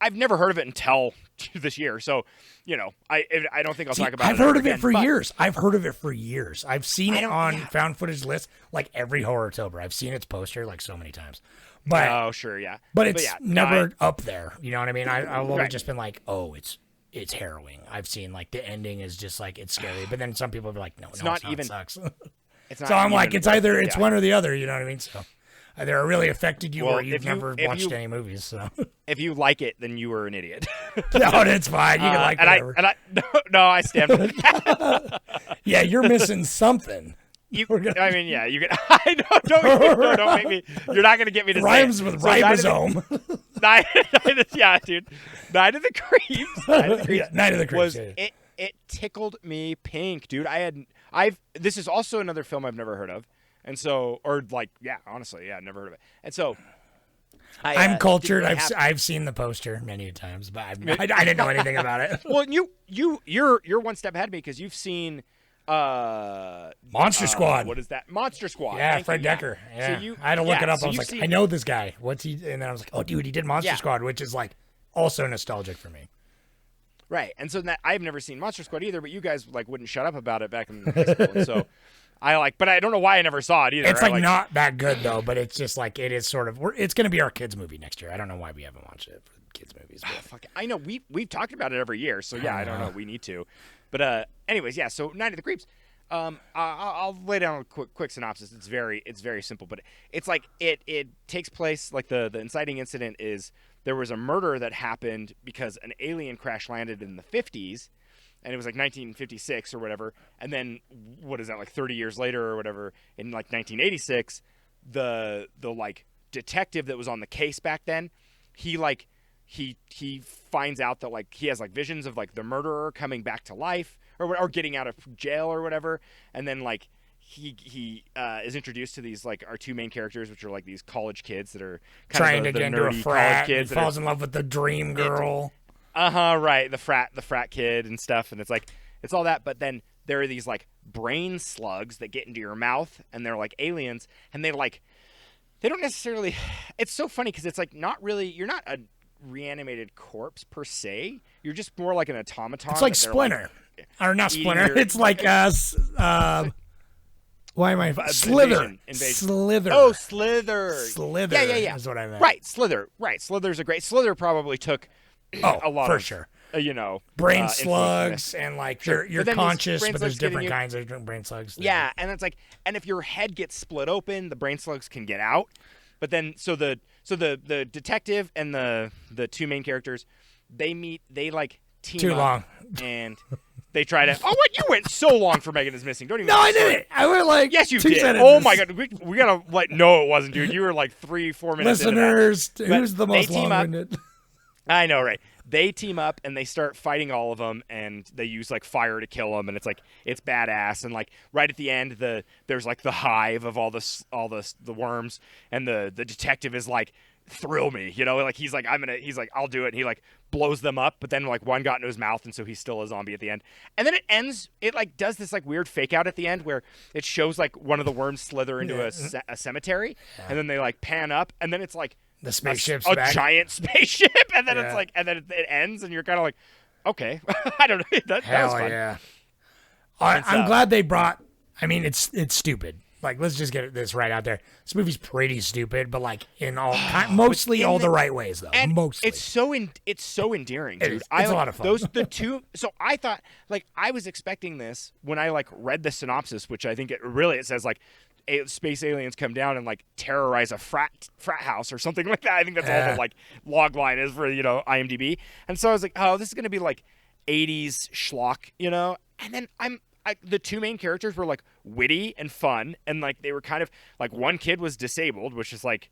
I've never heard of it until this year. So, I don't think I'll talk about it. I've heard of it for years. I've seen it on found footage lists like every Horrortober. I've seen its poster like so many times. But oh, sure, yeah. But it's never up there. You know what I mean? I've always just been like, oh, it's harrowing. I've seen like the ending is just like it's scary. But then some people be like, no, it's not even. It sucks. So I'm like, it's either one or the other. You know what I mean? So either it really affected you or you've never watched any movies. So if you like it, then you were an idiot. No, that's fine. You can like whatever. I stand with that. Yeah, you're missing something. You can. I know. Don't make me. You're not gonna get me to rhymes say with ribosome. Yeah, dude. Night of the Creeps. Night of the Creeps. It tickled me pink, dude. This is also another film I've never heard of, and so honestly, never heard of it, and so. I'm cultured. I've seen the poster many times, but I didn't know anything about it. Well, you're one step ahead of me because you've seen Monster Squad. What is that? Monster Squad. Yeah, Fred Decker. Yeah. So I had to look it up. I was like, I know this guy. What's he? And then I was like, oh, dude, he did Monster Squad, which is like also nostalgic for me. Right, and so I've never seen Monster Squad either, but you guys wouldn't shut up about it back in high school. And so but I don't know why I never saw it either. It's like not that good though, but it's just like it is sort of. It's going to be our kids' movie next year. I don't know why we haven't watched it for kids' movies. Fuck, I know we've talked about it every year, so yeah, I don't know. We need to, but anyways, yeah. So Night of the Creeps. I'll lay down a quick synopsis. It's very simple, but it's like it takes place like the inciting incident is there was a murder that happened because an alien crash landed in the 50s, and it was like 1956 or whatever, and then what is that, like 30 years later or whatever, in like 1986, the like detective that was on the case back then, he finds out that like he has like visions of like the murderer coming back to life or getting out of jail or whatever, and then like he is introduced to these like our two main characters, which are like these college kids that are kind trying of to the get into a nerdy frat. college kids. He falls in love with the dream girl. Right, the frat kid and stuff, and it's like it's all that, but then there are these like brain slugs that get into your mouth, and they're like aliens, and they don't necessarily. It's so funny because it's like not really. You're not a reanimated corpse per se. You're just more like an automaton. It's like Splinter, or not Splinter. It's like why am I Slither? Invasion. Slither. Oh, Slither. Slither. Yeah. Is what I meant. Right, Slither. Right, Slither's a great. Slither probably took a lot for of sure. influence Brain slugs and like Sure. you're But then these conscious, brain but there's slugs get in different you. kinds of brain slugs. Yeah, and it's like, and if your head gets split open, the brain slugs can get out. But then, so the detective and the two main characters, they like team Too up long. and they try to. Oh, what? You went so long for Megan is Missing. Don't even. No, I didn't. I went like Yes, you 2 did. sentences. Oh my god, we gotta like. No, it wasn't, dude. You were like 3-4 minutes. Listeners, into that. who's the But most they team up. long-winded? I know, right? They team up and they start fighting all of them, and they use like fire to kill them, and it's badass. And like right at the end, there's like the hive of all the worms, and the detective is like, thrill me, like he's like I'll do it. And he like blows them up, but then like one got into his mouth, and so he's still a zombie at the end. And then it ends. It like does this like weird fake out at the end where it shows like one of the worms slither into a cemetery, and then they like pan up, and then it's like. The spaceship's a back. giant spaceship, and then it's like, and then it ends, and you're kind of like, okay, I don't know. That was fun. Yeah. I'm glad they brought. I mean, it's stupid. Like, let's just get this right out there. This movie's pretty stupid, but like in all mostly all the right ways though. And mostly, it's so endearing, dude. It's a lot of fun. The two. So I thought, like, I was expecting this when I like read the synopsis, which I think it says like. Space aliens come down and like terrorize a frat house or something like that. I think that's all the like log line is for IMDb. And so I was like, oh, this is gonna be like 80s schlock, And then the two main characters were like witty and fun, and like they were kind of like one kid was disabled, which is like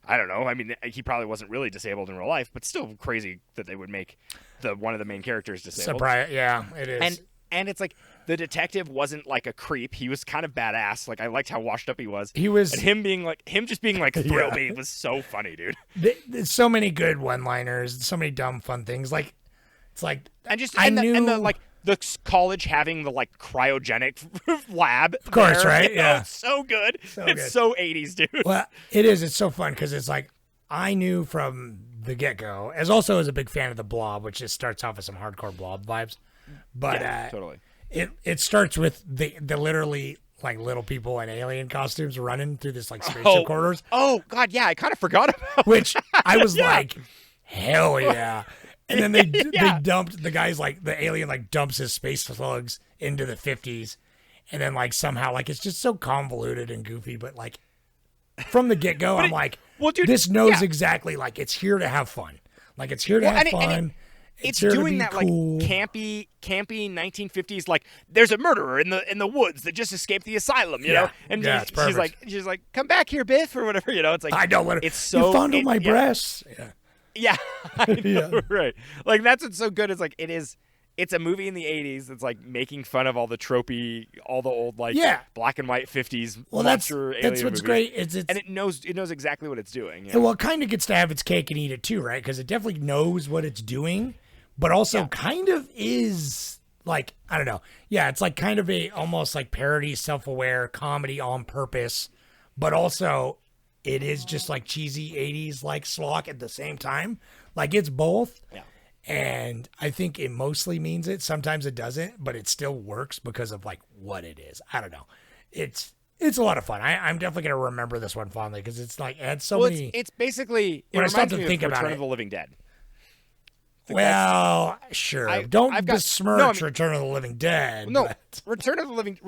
I don't know. I mean, he probably wasn't really disabled in real life, but still crazy that they would make one of the main characters disabled. Surprise! Yeah, it is. And it's like the detective wasn't like a creep. He was kind of badass. Like I liked how washed up he was. He was, and him just being like thrill me was so funny, dude. There's so many good one-liners, so many dumb fun things. Like it's like and the college having the like cryogenic lab. Of course, there, right? Yeah, it's so good. It's so 80s, dude. Well, it is. It's so fun because it's like I knew from the get-go. As a big fan of the Blob, which just starts off with some hardcore Blob vibes. But totally. It starts with the literally like little people in alien costumes running through this like spaceship corridors. Oh god, yeah, I kind of forgot about which I was like, hell yeah. And then they dumped the guy's like the alien like dumps his space slugs into the 50s, and then like somehow like it's just so convoluted and goofy, but like from the get go, I'm like, well, dude, this knows exactly like it's here to have fun. Like it's here to have fun. It's doing that cool. like campy 1950s like there's a murderer in the woods that just escaped the asylum, you know, and she's like come back here, Biff, or whatever, It's like I don't let her. It's so you fondle my breasts. Yeah, I know, right. Like that's what's so good. It's like it's a movie in the 80s that's like making fun of all the tropey, all the old like black and white 50s monster alien that's what's movies. Great. And it knows exactly what it's doing. Well, it kind of gets to have its cake and eat it too, right? Because it definitely knows what it's doing. But also kind of is like, I don't know. Yeah, it's like kind of a almost like parody, self-aware comedy on purpose. But also it is just like cheesy 80s like schlock at the same time. Like it's both. Yeah. And I think it mostly means it. Sometimes it doesn't, but it still works because of like what it is. I don't know. it's a lot of fun. I'm definitely gonna remember this one fondly because it's like it had so Well, many. it's basically it When I start reminds to me think of about Return it- of the Living Dead. Well, sure. Don't I've got- besmirch no, I mean- Return of the Living Dead. No, but- Return of the Living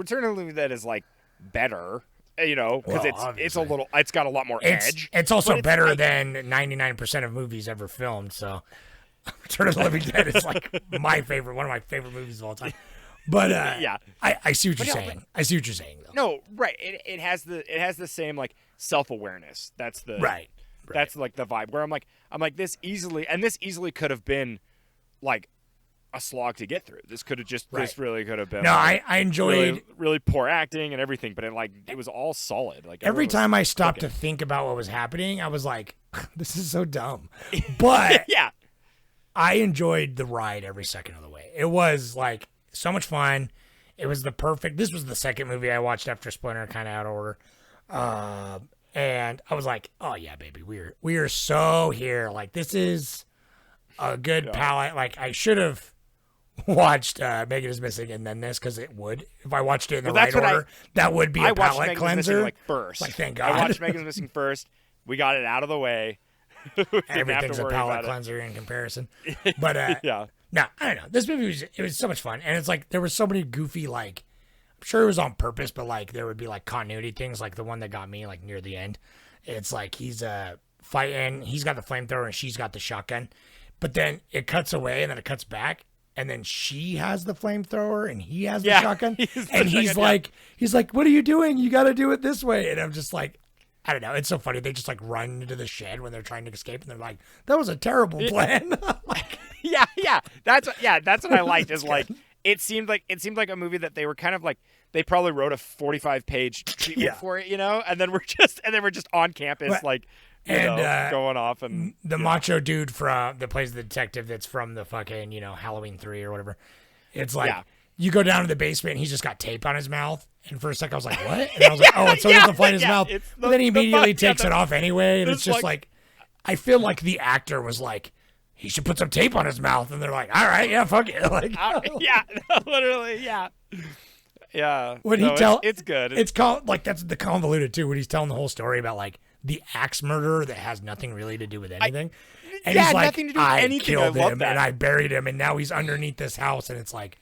Dead is like better, you know, because Well, it's obviously. a little, it's got a lot more edge. It's also but it's better like- than 99% of movies ever filmed. So, Return of the Living Dead is like one of my favorite movies of all time. But Yeah. I see what you're But no, saying. I see what you're saying though. No, right. It has the same like self-awareness. That's the Right. That's like the vibe where I'm like this easily could have been like a slog to get through. This could have just this really could have been. No, like, I enjoyed really poor acting and everything, but it was all solid. Like every everyone was time I stopped to cooking. think about what was happening. I was like, this is so dumb. But yeah, I enjoyed the ride every second of the way. It was like so much fun. It was this was the second movie I watched after Splinter, kind of out of order. And I was like, oh yeah, baby, we are so here. Like this is a good palette. Like I should have watched Megan is Missing and then this because it would. If I watched it in the right order, that would be a I watched palette Megan's Missing cleanser. like first. Like thank I God. watched Megan's Missing first. We got it out of the way. We didn't have Everything's to a worry palette about it. cleanser in comparison. But Yeah. no, I don't know. This movie was so much fun, and it's like there were so many goofy like. I'm sure it was on purpose, but like there would be like continuity things, like the one that got me like near the end. It's like he's fighting, he's got the flamethrower and she's got the shotgun, but then it cuts away and then it cuts back, and then she has the flamethrower and he has the shotgun, and he's like, "What are you doing? You got to do it this way." And I'm just like, I don't know. It's so funny. They just like run into the shed when they're trying to escape, and they're like, "That was a terrible plan." Like, Yeah. That's what I liked. Is like it seemed like a movie that they were kind of like they probably wrote a 45-page treatment for it, you know, and then we're just on campus But- going off and the macho dude that plays the detective that's from the fucking Halloween 3 or whatever. It's like you go down to the basement and he's just got tape on his mouth. And for a second I was like, what? And I was like, oh, so he doesn't fly his mouth. But then he immediately takes it off anyway. And it's just like, I feel like the actor was like, he should put some tape on his mouth. And they're like, all right, yeah, fuck it. Like, literally, yeah. When it's good. It's called like that's the convoluted too. When he's telling the whole story about like the axe murderer that has nothing really to do with anything, and he's like, nothing to do with I anything. killed I love him that. and I buried him, and now he's underneath this house, and it's like,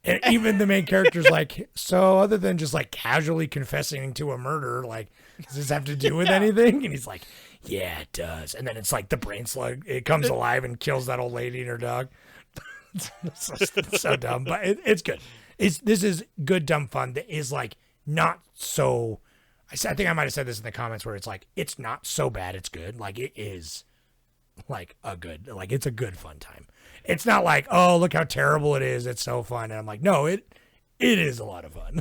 and even the main character's like, so other than just like casually confessing to a murder, like, does this have to do with anything? And he's like, yeah, it does. And then it's like the brain slug, it comes alive and kills that old lady and her dog. It's so dumb, but it's good. This is good dumb fun that is like not so. I think I might have said this in the comments where it's like it's not so bad it's good. Like it is like it's a good fun time. It's not like, oh, look how terrible it is, it's so fun. And I'm like, no, it is a lot of fun.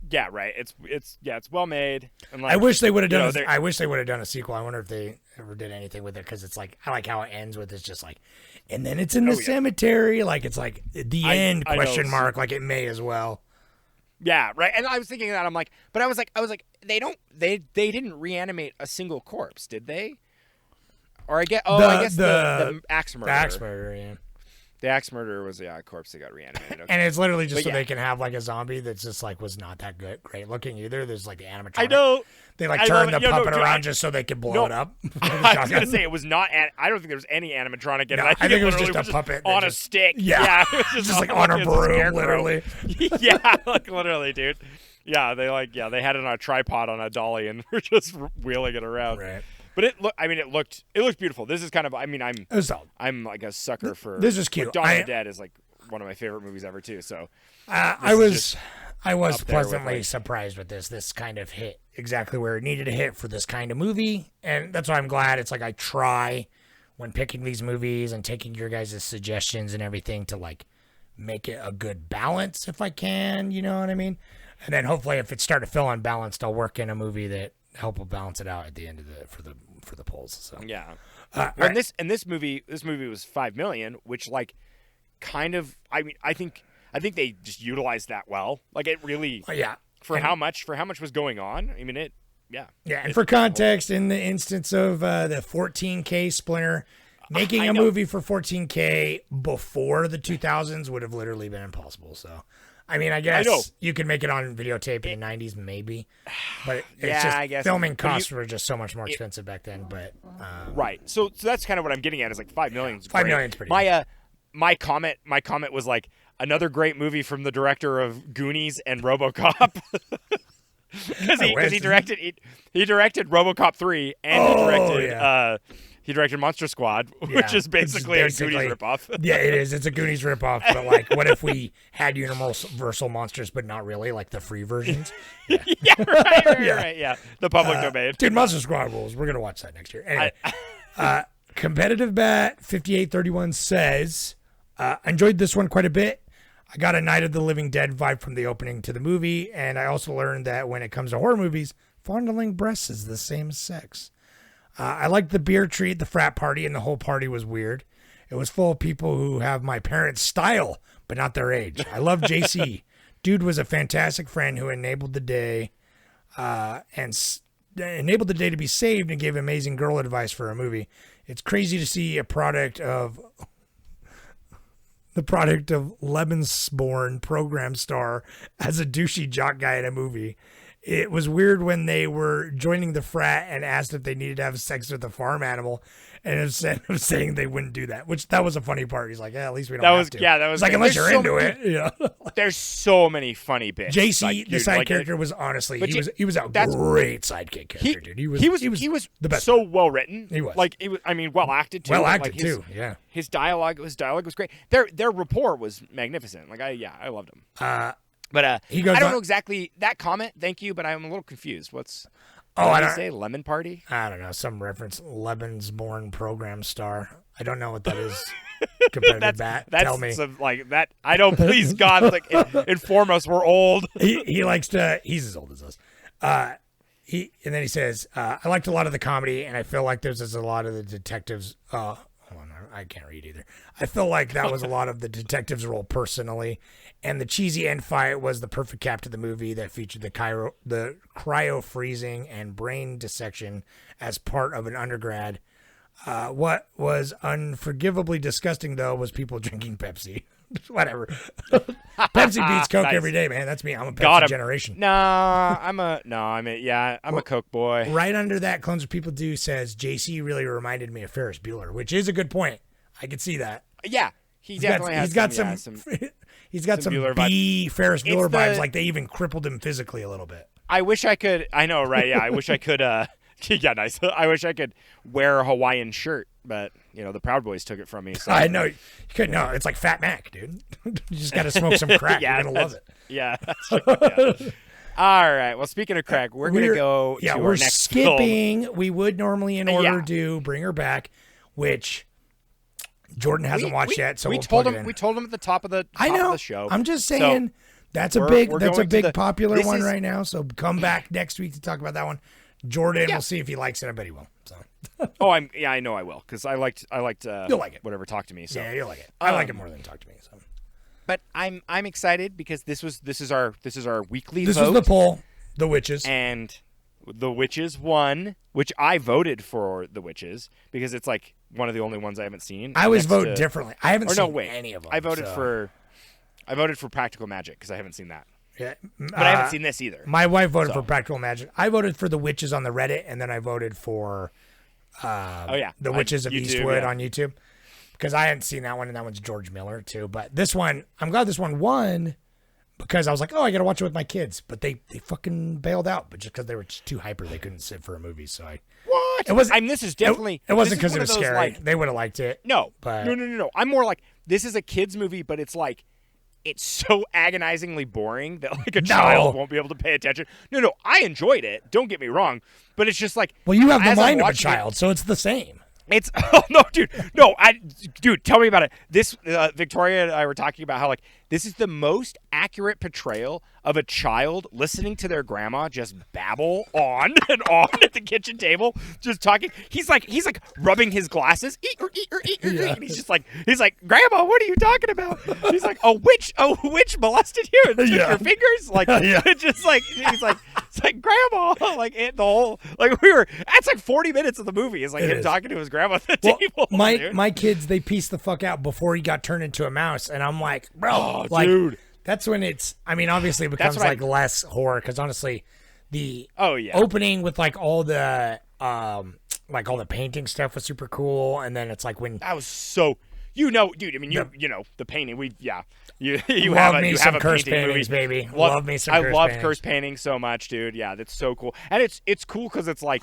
Yeah, right. It's well made. And like, I wish they would have done. I wish they would have done a sequel. I wonder if they ever did anything with it, because it's like I like how it ends with it's just like, and then it's in the cemetery. Like it's like the end question mark. Like it may as well. Yeah, right. And I was thinking that I'm like, but I was like, they didn't reanimate a single corpse, did they? Or I guess the axe murderer. The axe murderer, yeah. The axe murderer was a corpse that got reanimated. Okay. And it's literally just But so they can have like a zombie that's just like was not that great looking either. There's like the animatronic. I know. They like I turn love the it. puppet around just so they could blow it up. I was gonna say it was not. I don't think there was any animatronic in it. I think it was literally just a puppet on that a stick. Yeah, it was just like on a broom, literally. Yeah, like literally, dude. Yeah, they had it on a tripod on a dolly and were just wheeling it around. Right. But it looked beautiful. This is kind of. I mean, I'm like a sucker for. This is cute. Like, Dawn of the Dead is like one of my favorite movies ever too. So I was with, pleasantly like- surprised with this. This kind of hit exactly where it needed to hit for this kind of movie, and that's why I'm glad. It's like I try when picking these movies and taking your guys' suggestions and everything to like make it a good balance if I can. You know what I mean? And then hopefully, if it started to feel unbalanced, I'll work in a movie that help balance it out at the end of for the polls. So yeah. right. This movie was $5 million, which like kind of. I mean, I think they just utilized that well. Like it really. Yeah. For how much was going on? I mean, it. Yeah. Yeah, and for context, in the instance of the 14K Splinter, making a movie for 14K before the 2000s would have literally been impossible. So I mean, I guess know. you could make it on videotape in the 90s, maybe. But it's Yeah, just I guess. filming But you- costs were just so much more expensive back then. But Right. So that's kind of what I'm getting at is like 5 million. Is 5 great. million's pretty My comment was like another great movie from the director of Goonies and RoboCop. Because he directed RoboCop 3 and he directed Monster Squad, which is basically a Goonies ripoff. Yeah, it is. It's a Goonies ripoff. But like, what if we had universal monsters, but not really, like the free versions? Yeah, right. Yeah, the public domain. Dude, Monster Squad rules. We're gonna watch that next year. Anyway, Competitive Bat 5831 says, enjoyed this one quite a bit. I got a Night of the Living Dead vibe from the opening to the movie, and I also learned that when it comes to horror movies, fondling breasts is the same sex. I liked the beer treat, the frat party, and the whole party was weird. It was full of people who have my parents' style, but not their age. I love JC. Dude was a fantastic friend who enabled the day enabled the day to be saved and gave amazing girl advice for a movie. It's crazy to see the product of Lebensborn program star as a douchey jock guy in a movie. It was weird when they were joining the frat and asked if they needed to have sex with a farm animal, and instead of saying they wouldn't do that, which that was a funny part. He's like, yeah, at least we don't have to. Yeah, that was it's like, unless you're into it. Yeah. There's so many funny bits. JC, the side character, was honestly he was a great sidekick character, dude. He was the best. So well written. He was. Like well acted too. Well acted too. Yeah. His dialogue was great. Their rapport was magnificent. Like I loved him. But he goes I don't on- know exactly that comment. Thank you, but I'm a little confused. What I did don't he say? Lemon party? I don't know, some reference. Lebensborn program star. I don't know what that is. Competitive Bat. Tell me. Some, like that. I don't. Please God, like inform us. We're old. He likes to. He's as old as us. And then he says, I liked a lot of the comedy, and I feel like there's a lot of the detectives. Hold on, I can't read either. I feel like that was a lot of the detective's role personally, and the cheesy end fight was the perfect cap to the movie that featured the cryo freezing and brain dissection as part of an undergrad. What was unforgivably disgusting though was people drinking Pepsi. Whatever. Pepsi beats Coke every day, man. That's me. I'm a Pepsi generation. I'm a Coke boy. Right under that, Clones of People Do says JC really reminded me of Ferris Bueller, which is a good point. I could see that. Yeah, he's got some he's got some Bueller B Ferris Bueller the- vibes. Like they even crippled him physically a little bit. I wish I could. I know, right? Yeah, I wish I could. Yeah, nice. I wish I could wear a Hawaiian shirt, but the Proud Boys took it from me. So. I know you couldn't. No, it's like Fat Mac, dude. You just got to smoke some crack. Yeah, You're gonna love it. Yeah. That's true, yeah. All right. Well, speaking of crack, we're gonna go. Yeah, to we're our next skipping. film. We would normally, in order, do Bring Her Back, which Jordan hasn't watched yet. So we we'll told plug him. it in. We told him at the top of the show. I'm just saying that's a we're big going to popular this one is- right now. So come back next week to talk about that one. Jordan, we'll see if he likes it. I bet he will. So. I know I will because I liked. You'll like it. Whatever Talk to Me. So. Yeah, you'll like it. I like it more than Talk to Me. So. But I'm excited because this is our weekly. This vote, was the poll. The Witches. And the Witches won, which I voted for the Witches because it's like one of the only ones I haven't seen. I always vote differently. I haven't seen wait. any of them. I voted for Practical Magic because I haven't seen that. Yeah, but I haven't seen this either. My wife voted for Practical Magic. I voted for the Witches on the Reddit, and then I voted for the Witches of Eastwood on YouTube because I hadn't seen that one, and that one's George Miller too. But this one, I'm glad this one won because I was like, oh, I got to watch it with my kids. But they fucking bailed out, but just because they were too hyper, they couldn't sit for a movie. So What? It wasn't. I mean, this is definitely. It wasn't this is because it was one of those, scary. like- They would have liked it. No, but no. I'm more like this is a kids movie, but it's like it's so agonizingly boring that like a child won't be able to pay attention. No, I enjoyed it. Don't get me wrong, but it's just like well, you have the as I'm mind of a watching it- child, so it's the same. It's dude, tell me about it. This Victoria and I were talking about how like this is the most accurate portrayal of a child listening to their grandma just babble on and on at the kitchen table, just talking. He's like rubbing his glasses, and he's like, Grandma, what are you talking about? He's like, a witch molested you and took your fingers, like, just like he's like, it's like Grandma, like the whole like that's like 40 minutes of the movie is like him talking to his grandma at the table. My kids, they pieced the fuck out before he got turned into a mouse, and I'm like, bro, dude. That's when it's. I mean, obviously, it becomes like less horror because honestly, the opening with like all the painting stuff was super cool, and then it's like when that was so. Dude. I mean, you know the painting. You love have me you some have a cursed painting paintings, movie. baby. Love me some. I cursed love paintings. cursed paintings so much, dude. Yeah, that's so cool, and it's cool because it's like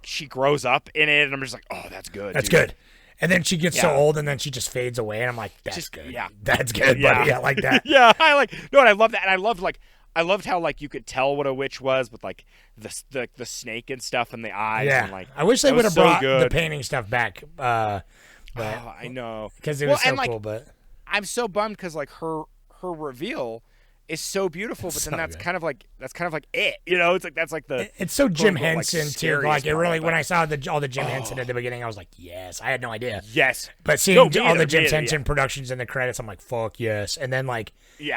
she grows up in it, and I'm just like, oh, that's good. That's dude. good. And then she gets so old, and then she just fades away, and I'm like, that's good. Yeah, that's good, buddy. I like that. Yeah, and I love that, and I loved how like you could tell what a witch was with like the snake and stuff in the eyes. Yeah, and, like I wish they would have so brought good. the painting stuff back. But I know because it was so and, like, cool. But I'm so bummed because like her reveal is so beautiful, but then that's kind of like it. You know, it's like that's like the. It's so Jim quote, Henson like, too. Like it really, part, when I saw all the Jim Henson at the beginning, I was like, yes. I had no idea. Yes, but seeing all the Jim Henson productions in the credits, I'm like, fuck yes. And then like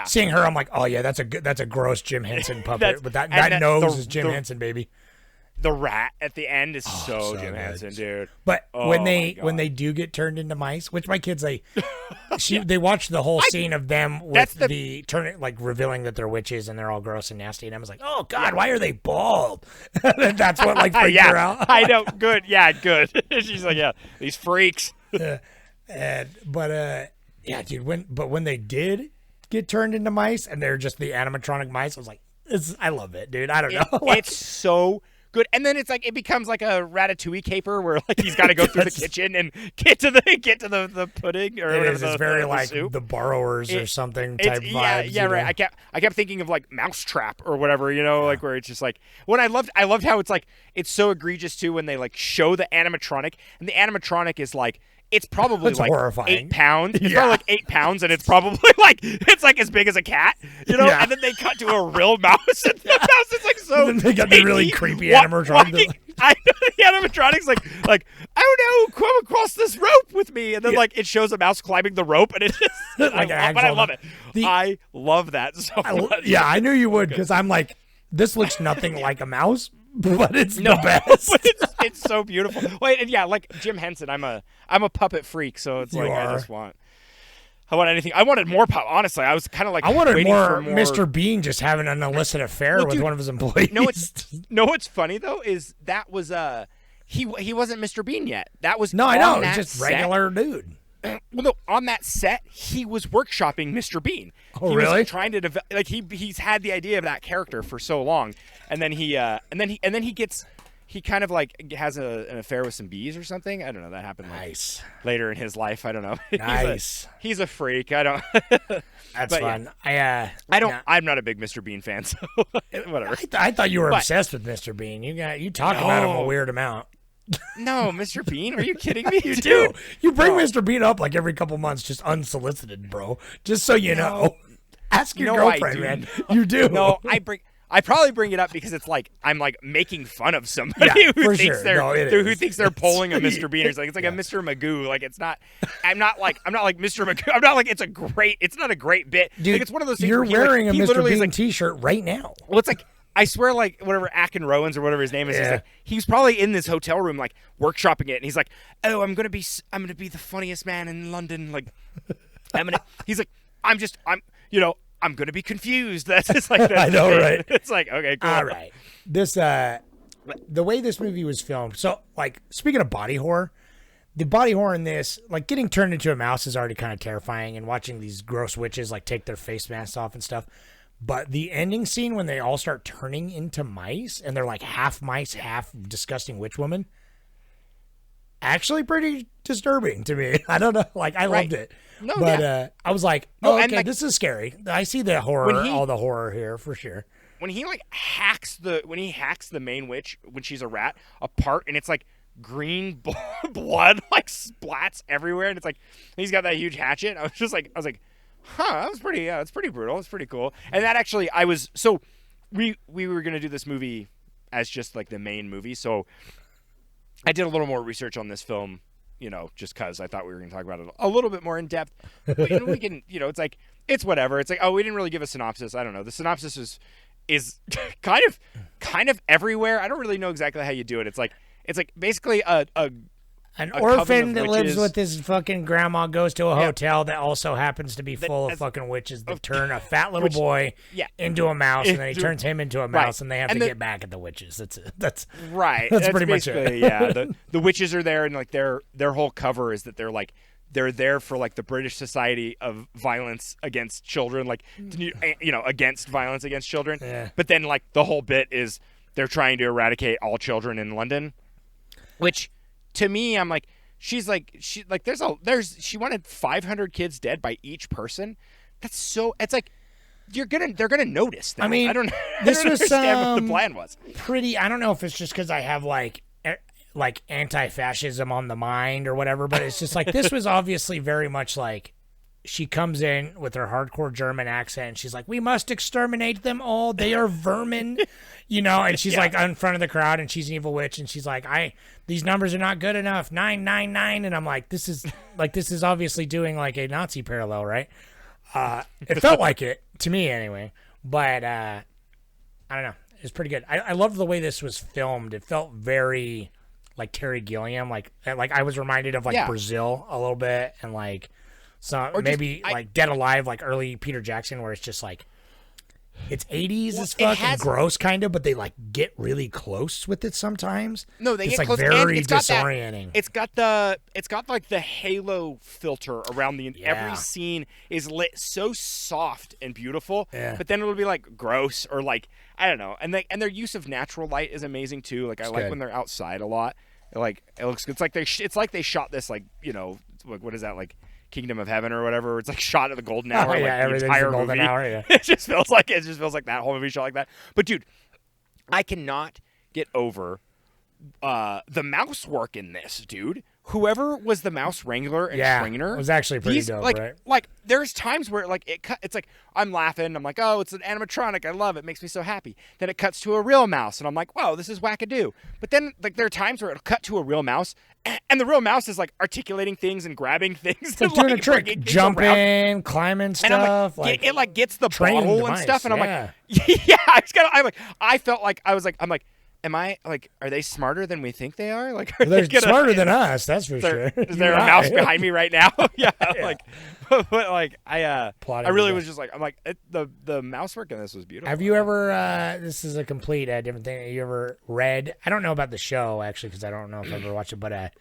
seeing her, I'm like, oh yeah, that's a gross Jim Henson puppet. But that nose is Jim Henson, baby. The rat at the end is so Jim Henson, dude. But when they do get turned into mice, which my kids they watch the whole scene of them with the turning, like revealing that they're witches and they're all gross and nasty, and I was like, oh god, why are they bald? That's what like freaked her out. I know, good, good. She's like, yeah, these freaks. But dude, when they did get turned into mice and they're just the animatronic mice, I was like, I love it, dude. I don't know, it's so good. And then it's like it becomes like a Ratatouille caper where like he's got to go through the kitchen and get to the pudding or whatever. It's very like soup. The Borrowers or something type vibes. Yeah, right. I kept thinking of like Mousetrap or whatever, you know, like where it's just like when I loved how it's like it's so egregious too when they like show the animatronic and the animatronic is like. It's probably like horrifying. 8 pounds. It's probably like 8 pounds, and it's probably like it's like as big as a cat, you know. And then they cut to a real mouse, and the mouse is like so. And then they got the really creepy animatronic. I know the animatronic's like I don't know, come across this rope with me, and then like it shows a mouse climbing the rope, and it's just but I love it. I love that so much. Yeah, I knew you would because I'm like, this looks nothing like a mouse. But it's the best. But it's so beautiful. Wait, and yeah, like Jim Henson, I'm a puppet freak, so it's like I want anything. I wanted more puppet. Honestly, I was kind of like I wanted waiting for more Mr. Bean just having an illicit affair with one of his employees. What's funny though is that was he wasn't Mr. Bean yet. That was I know, it's just regular dude. Well, no, on that set, he was workshopping Mr. Bean. Oh, he really? Was trying to develop, like he's had the idea of that character for so long, and then he kind of like has an affair with some bees or something. I don't know. That happened later in his life. I don't know. Nice. He's a freak. I don't. That's fun. Yeah. I'm not a big Mr. Bean fan, so whatever. I thought you were obsessed with Mr. Bean. You talk about him a weird amount. No, Mr. Bean? Are you kidding me? You do. You bring Mr. Bean up like every couple months, just unsolicited, bro. Just so you know. Ask your girlfriend, man. You do. No, I probably bring it up because it's like I'm like making fun of somebody who thinks they're pulling a Mr. Bean. It's like a Mr. Magoo. Like it's not. I'm not like Mr. Magoo. I'm not like it's not a great bit. Dude, like, it's one of those things. You're wearing a Mr. Bean like, T-shirt right now. Well, it's like. I swear, like, whatever, Akin Rowans or whatever his name is, he's probably in this hotel room, like, workshopping it, and he's like, oh, I'm gonna be the funniest man in London, like, he's like, I'm gonna be confused. That's just like, that's I know, right? It's like, okay, cool. All right. This, the way this movie was filmed, so, like, speaking of body horror, the body horror in this, like, getting turned into a mouse is already kind of terrifying, and watching these gross witches, like, take their face masks off and stuff. But the ending scene when they all start turning into mice and they're like half mice, half disgusting witch woman, actually pretty disturbing to me. I don't know. Like, I loved it. No, but I was like, okay, this is scary. I see the horror, all the horror here for sure. When he hacks the main witch when she's a rat apart and it's like green blood like splats everywhere and it's like he's got that huge hatchet. I was like, huh, that was pretty, it's pretty brutal. It's pretty cool. And that actually, we were going to do this movie as just like the main movie. So I did a little more research on this film, you know, just because I thought we were going to talk about it a little bit more in depth. But, you know, we can, you know, it's like, it's whatever. It's like, oh, we didn't really give a synopsis. I don't know. The synopsis is kind of everywhere. I don't really know exactly how you do it. It's like basically a An a coven orphan of that lives witches. with his fucking grandma goes to a hotel that also happens to be full of fucking witches that turn a fat little boy into a mouse, and then he turns him into a mouse, and they have to get back at the witches. That's right. That's pretty much it. basically, yeah. The witches are there, and like their whole cover is that they're there for like the British Society of Violence Against Children, like against violence against children. Yeah. But then like the whole bit is they're trying to eradicate all children in London, which to me I'm like she wanted 500 kids dead by each person. It's like they're gonna notice that. I mean, I don't this was understand what the plan was. Pretty. I don't know if it's just because I have like anti-fascism on the mind or whatever, but it's just like this was obviously very much like she comes in with her hardcore German accent and she's like, we must exterminate them all, they are vermin, and she's like in front of the crowd and she's an evil witch and she's like, these numbers are not good enough, 999, and I'm like, this is obviously doing like a Nazi parallel, right? It felt like it to me anyway, but I don't know, it's pretty good. I loved the way this was filmed. It felt very like Terry Gilliam, like I was reminded of like Brazil a little bit, and like like Dead Alive, like early Peter Jackson, where it's just like it's 80s as fuck and gross kind of, but they like get really close with it sometimes. No, they it's get like close. very It's got disorienting. It's got like the halo filter around every scene is lit so soft and beautiful. Yeah. But then it'll be like gross or like I don't know. And their use of natural light is amazing too. Like I like when they're outside a lot. Like it looks. It's like they shot this like what is that like Kingdom of Heaven or whatever. It's like shot at the golden hour. Like everything's the entire the golden movie. hour. Yeah. It just feels like that whole movie shot like that. But dude, I cannot get over the mouse work in this, dude. Whoever was the mouse wrangler and trainer it was actually pretty dope, right? Like there's times where like it's like I'm laughing, I'm like, oh, it's an animatronic, I love it, makes me so happy. Then it cuts to a real mouse, and I'm like, whoa, this is wackadoo. But then like there are times where it'll cut to a real mouse, and the real mouse is like articulating things and grabbing things, it's like doing a trick, jumping, climbing stuff. And like it like gets the bottle device, and stuff, and I'm yeah. like, yeah, I felt like I'm like. Am I like? Are they smarter than we think they are? Like, they're smarter than us. That's for sure. Is there a mouse behind me right now? yeah, like, but like I really was just like, I'm like the mouse work in this was beautiful. Have you ever? This is a complete different thing. Have you ever read? I don't know about the show actually because I don't know if I ever watched it. But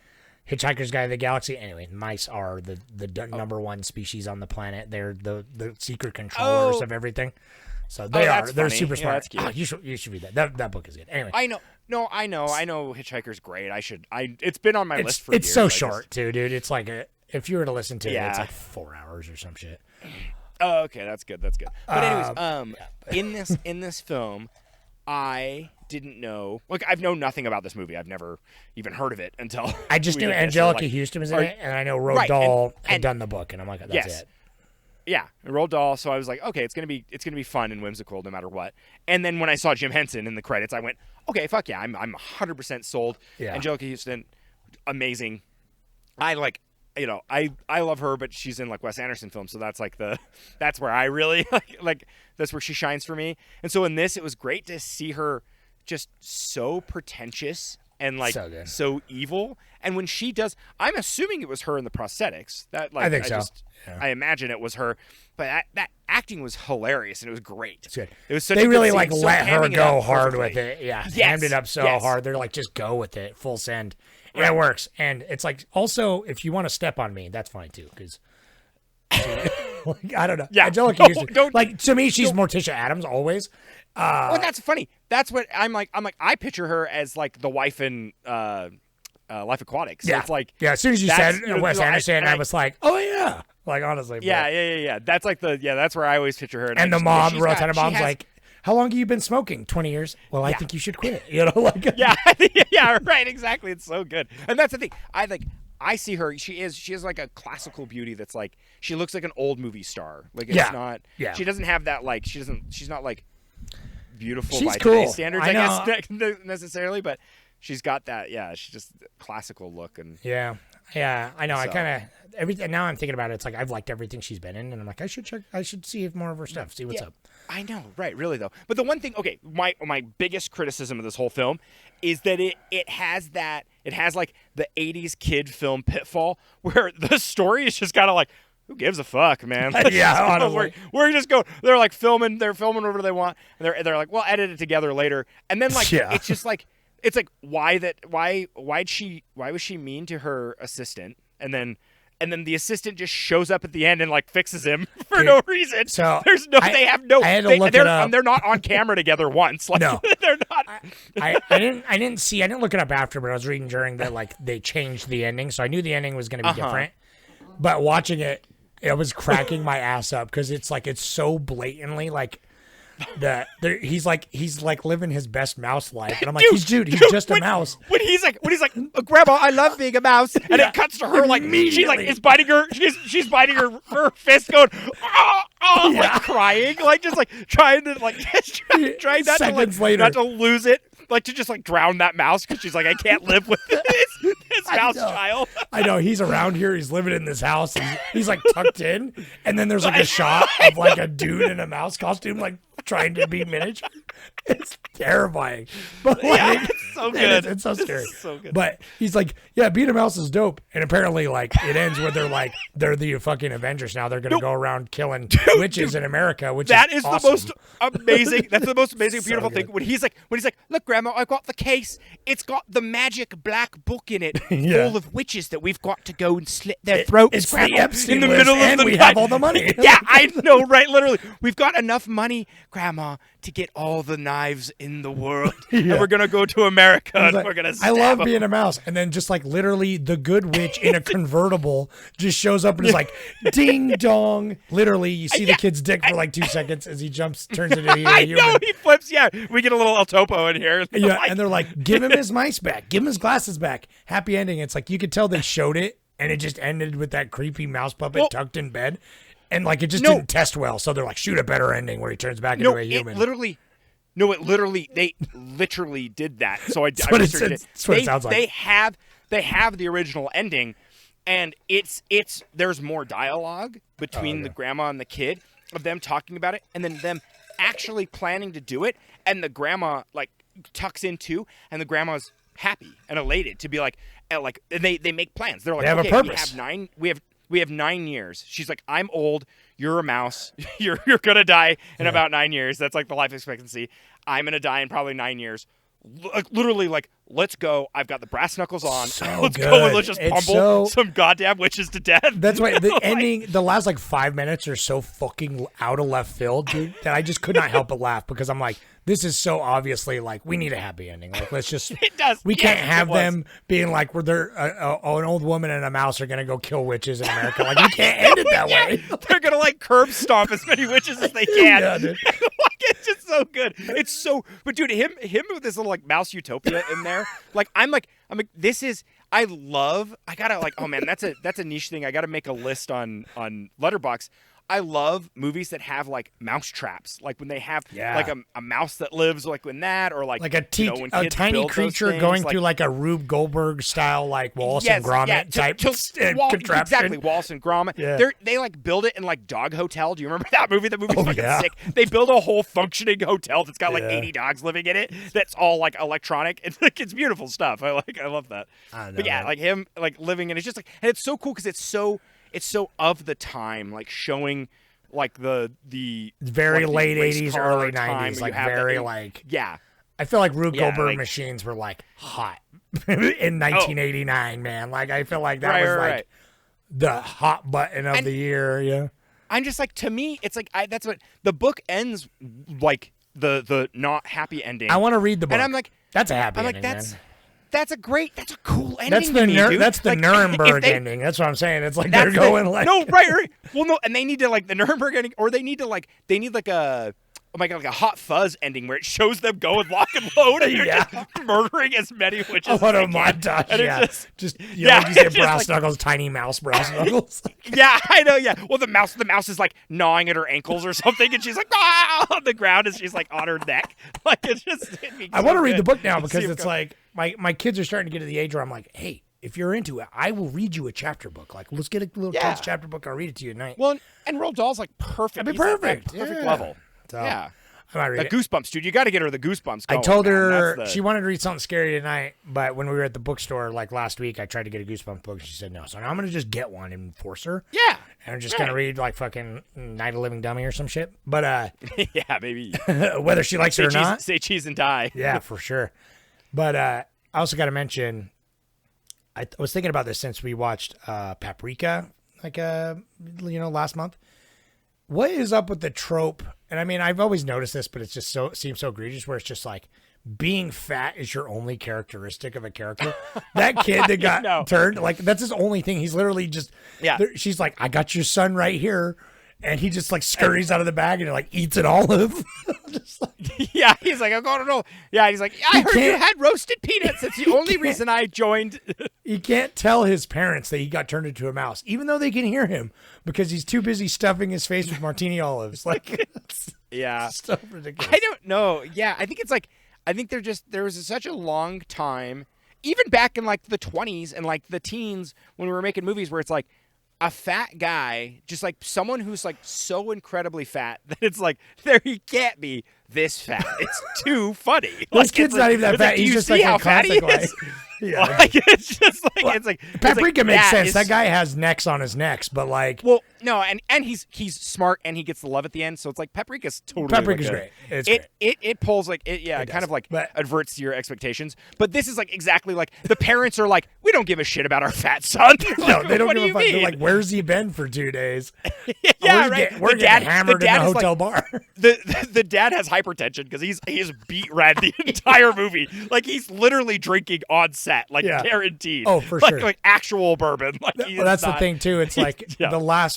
Hitchhiker's Guide to the Galaxy. Anyway, mice are the number one species on the planet. They're the secret controllers of everything. So they're super smart. Yeah, you should read that. That book is good. Anyway, I know. No, I know. Hitchhiker's great. It's been on my list for years. It's so short too, dude. It's like if you were to listen to it, it's like 4 hours or some shit. Oh, okay, that's good. But anyways, in this film, I didn't know. Like, I've known nothing about this movie. I've never even heard of it until I just knew Angelica Houston was in it, and I know Roald Dahl had done the book, and I'm like, that's it. Yeah, Roald Dahl. So I was like, okay, it's gonna be fun and whimsical no matter what. And then when I saw Jim Henson in the credits, I went, okay, fuck yeah, I'm 100% sold. Yeah. Angelica Houston, amazing. I love her, but she's in like Wes Anderson films, so that's like that's where I really like that's where she shines for me. And so in this, it was great to see her just so pretentious and like so evil. And when she does, I'm assuming it was her in the prosthetics. That like I think so. I imagine it was her, but that acting was hilarious and it was great. It's good. It was such they a really good like scene. let So her hamming it go up hard perfectly. with it. Yeah, Yes. hammed it up so hard. They're like, just go with it, full send. And it works. And it's like, also, if you want to step on me, that's fine too, because like, I don't know. Yeah, Angelica Houston, like to me, she's Morticia Addams always. Well, that's funny. That's what I'm like. I picture her as like the wife in Life Aquatic. So it's like as soon as you said Wes Anderson, I was like, oh yeah, like honestly. Yeah. That's like that's where I always picture her. And the mom, the Rotana mom's like, how long have you been smoking? 20 years. Well, I think you should quit. You know, like yeah, right, exactly. It's so good. And that's the thing. I see her. She has like a classical beauty that's like she looks like an old movie star. Like it's not. Yeah. She doesn't have that like she's not like beautiful she's by cool. today's standards, I guess necessarily, but she's got that. Yeah, she's just classical look and Yeah, I know. I So- kind of now I'm thinking about it. It's like I've liked everything she's been in, and I'm like, I should see more of her stuff. See what's up. I know, right? Really though. But the one thing, okay, my biggest criticism of this whole film is that it has like the '80s kid film pitfall where the story is just kind of like, who gives a fuck, man? Yeah, honestly. we're just going. They're filming whatever they want, and they're like, we'll edit it together later, and then like Yeah. it's just like it's like why was she mean to her assistant, and then the assistant just shows up at the end and like fixes him for no reason. So there's no, I they have no. I had to they, look it they're, up. They're not on camera together once. Like, No. they're not. I didn't look it up after, but I was reading during that like they changed the ending, so I knew the ending was going to be different. But watching it, it was cracking my ass up because it's so blatantly like he's like living his best mouse life, and I'm like, he's just a mouse. When he's like, Grandma, I love being a mouse, and it cuts to her like she like is biting her, she's biting her fist, going, like crying, like just like trying to like trying not Seconds to later. not to lose it, like to just like drown that mouse because she's like, I can't live with this mouse child. I know he's around here. He's living in this house. He's like tucked in, and then there's like a shot of like a dude in a mouse costume, like trying to be miniature. It's terrifying, but like, It's so good. It's so scary. So good. But he's like, yeah, being a mouse is dope. And apparently, like, it ends where they're the fucking Avengers now. They're gonna go around killing witches in America, which That is is awesome. the most amazing. That's the most amazing, beautiful good. thing. When he's like, look, Grandma, I got the case. It's got the magic black book in it, Yeah. full of witches that we've got to go and slit their throats. It's the Grandma, Epstein in the list, middle of and the we night. have all the money. Yeah, I know, right? Literally, we've got enough money, Grandma, to get all the knives in the world, and we're gonna go to America and Like, we're gonna. I love stab 'em. being a mouse, and then just like literally, the good witch in a convertible just shows up and is like, "Ding dong!" Literally, you see the kid's dick for like 2 seconds as he turns into a I human. know he flips. Yeah, we get a little El Topo in here. Yeah, Like, and they're like, "Give him his mice back. Give him his glasses back." Happy ending. It's like you could tell they showed it, and it just ended with that creepy mouse puppet tucked in bed, and like it just didn't test well. So they're like, "Shoot a better ending where he turns back into a human." They literally did that. So I what it researched said- it. that's what it sounds like. They have the original ending, and there's more dialogue between the grandma and the kid of them talking about it, and then them actually planning to do it, and the grandma like tucks in too, and the grandma's happy and elated to be like, and they make plans. They're like, They have a okay, purpose. we have 9 years. She's like, I'm old. You're a mouse. You're gonna die in about 9 years. That's like the life expectancy. I'm gonna die in probably 9 years. Literally, like, let's go. I've got the brass knuckles on. So Let's go good. and let's just It's pummel so- some goddamn witches to death. That's why the ending, the last like 5 minutes are so fucking out of left field, dude, that I just could not help but laugh because I'm like, this is so obviously like we need a happy ending. Like, let's just. It does. We can't Yes, have it was. them being like, where they're an old woman and a mouse are gonna go kill witches in America. Like, we can't end it that way. They're gonna like curb stomp as many witches as they can. Yeah, dude. Like, it's just so good. It's so. But dude, him with this little like mouse utopia in there. Like, I'm like, this is. I gotta like. Oh man, that's a niche thing. I gotta make a list on Letterboxd. I love movies that have like mouse traps, like when they have like a mouse that lives like in that, or like Like when a kids tiny build those creature things, going like, through like a Rube Goldberg style, like Wallace and Gromit type contraption. Exactly, Wallace and Gromit. Yeah. They like build it in like Dog Hotel. Do you remember that movie? That movie's fucking yeah. sick. They build a whole functioning hotel that's got like Yeah. 80 dogs living in it. That's all like electronic. It's like it's beautiful stuff. I love that. I know, But yeah, man. like him like living in it's just like, and it's so cool because it's so of the time, like showing like the Very like, the late race 80s, car early time 90s, where like you have very that- like. yeah. I feel like Rube Yeah, Goldberg like- machines were like hot in 1989, man. Like I feel like that Right, was right, like right. the hot button of And- the year. Yeah. I'm just like, to me, it's like that's what the book ends like the not happy ending. I want to read the book. and I'm like, that's a happy I'm like, ending, that's man. that's a cool ending. That's the to me, dude. that's the Like, Nuremberg if they- ending. That's what I'm saying. It's like that's they're going like no, right. Well, no, and they need to like the Nuremberg ending, or they need like a. Oh my god, like a Hot Fuzz ending where it shows them going lock and load and they're Yeah. just murdering as many witches I want as a they can. montage. And Yeah, it's just you yeah, know, you say it's just brass like- knuckles, tiny mouse brass knuckles. Yeah, I know, yeah. Well, the mouse is like gnawing at her ankles or something, and she's like, ah, on the ground, and she's like on her neck. Like, it's just, I want to read the book now And see because him it's go- like my kids are starting to get to the age where I'm like, hey, if you're into it, I will read you a chapter book. Like, let's get a little kid's chapter book. I'll read it to you at night. Well, and Roald Dahl's like perfect. I mean, perfect. Perfect level. So, Yeah. I might read The it. Goosebumps, dude. You got to get her the Goosebumps going. I told man. her That's the- she wanted to read something scary tonight, but when we were at the bookstore like last week, I tried to get a Goosebumps book. And she said no. So now I'm going to just get one and force her. Yeah. And I'm just going to read like fucking Night of Living Dummy or some shit. But yeah, maybe. whether she likes it or not. Say cheese and die. Yeah, for sure. But I also got to mention, I was thinking about this since we watched Paprika, like last month. What is up with the trope? And I mean, I've always noticed this, but it's just seems so egregious. Where it's just like being fat is your only characteristic of a character. That kid that got turned, like that's his only thing. He's literally just she's like, I got your son right here. And he just like scurries out of the bag and like eats an olive. Just like, yeah, he's like, I'm going to know. Yeah, he's like, I heard you had roasted peanuts. That's the only reason I joined. He can't tell his parents that he got turned into a mouse, even though they can hear him because he's too busy stuffing his face with martini olives. Like, yeah, so ridiculous. I don't know. Yeah, I think it's like, there was such a long time, even back in like the 20s and like the teens when we were making movies where it's like, a fat guy, just like someone who's like so incredibly fat that it's like, there he can't be this fat. It's too funny. This kid's not even that fat. He's just like how a fat he classic is. Yeah. Like, it's just like, it's like Paprika makes sense. Is, that guy has necks on his necks, but like, well, no, and he's smart and he gets the love at the end. So it's like Paprika's totally Paprika's like great. It's great. It pulls like it It kind does. of like But- adverts to your expectations. But this is like exactly like the parents are like, we don't give a shit about our fat son. No, Like, they don't what give do a you fuck. They're mean? like, where's he been for 2 days? Yeah, we're right. We're getting hammered in the is hotel like, bar. The dad has hypertension because he's beat red the entire movie. Like he's literally drinking on set, like guaranteed. Oh, for like, sure. Like actual bourbon. Like Well, that's the thing too. It's like Yeah.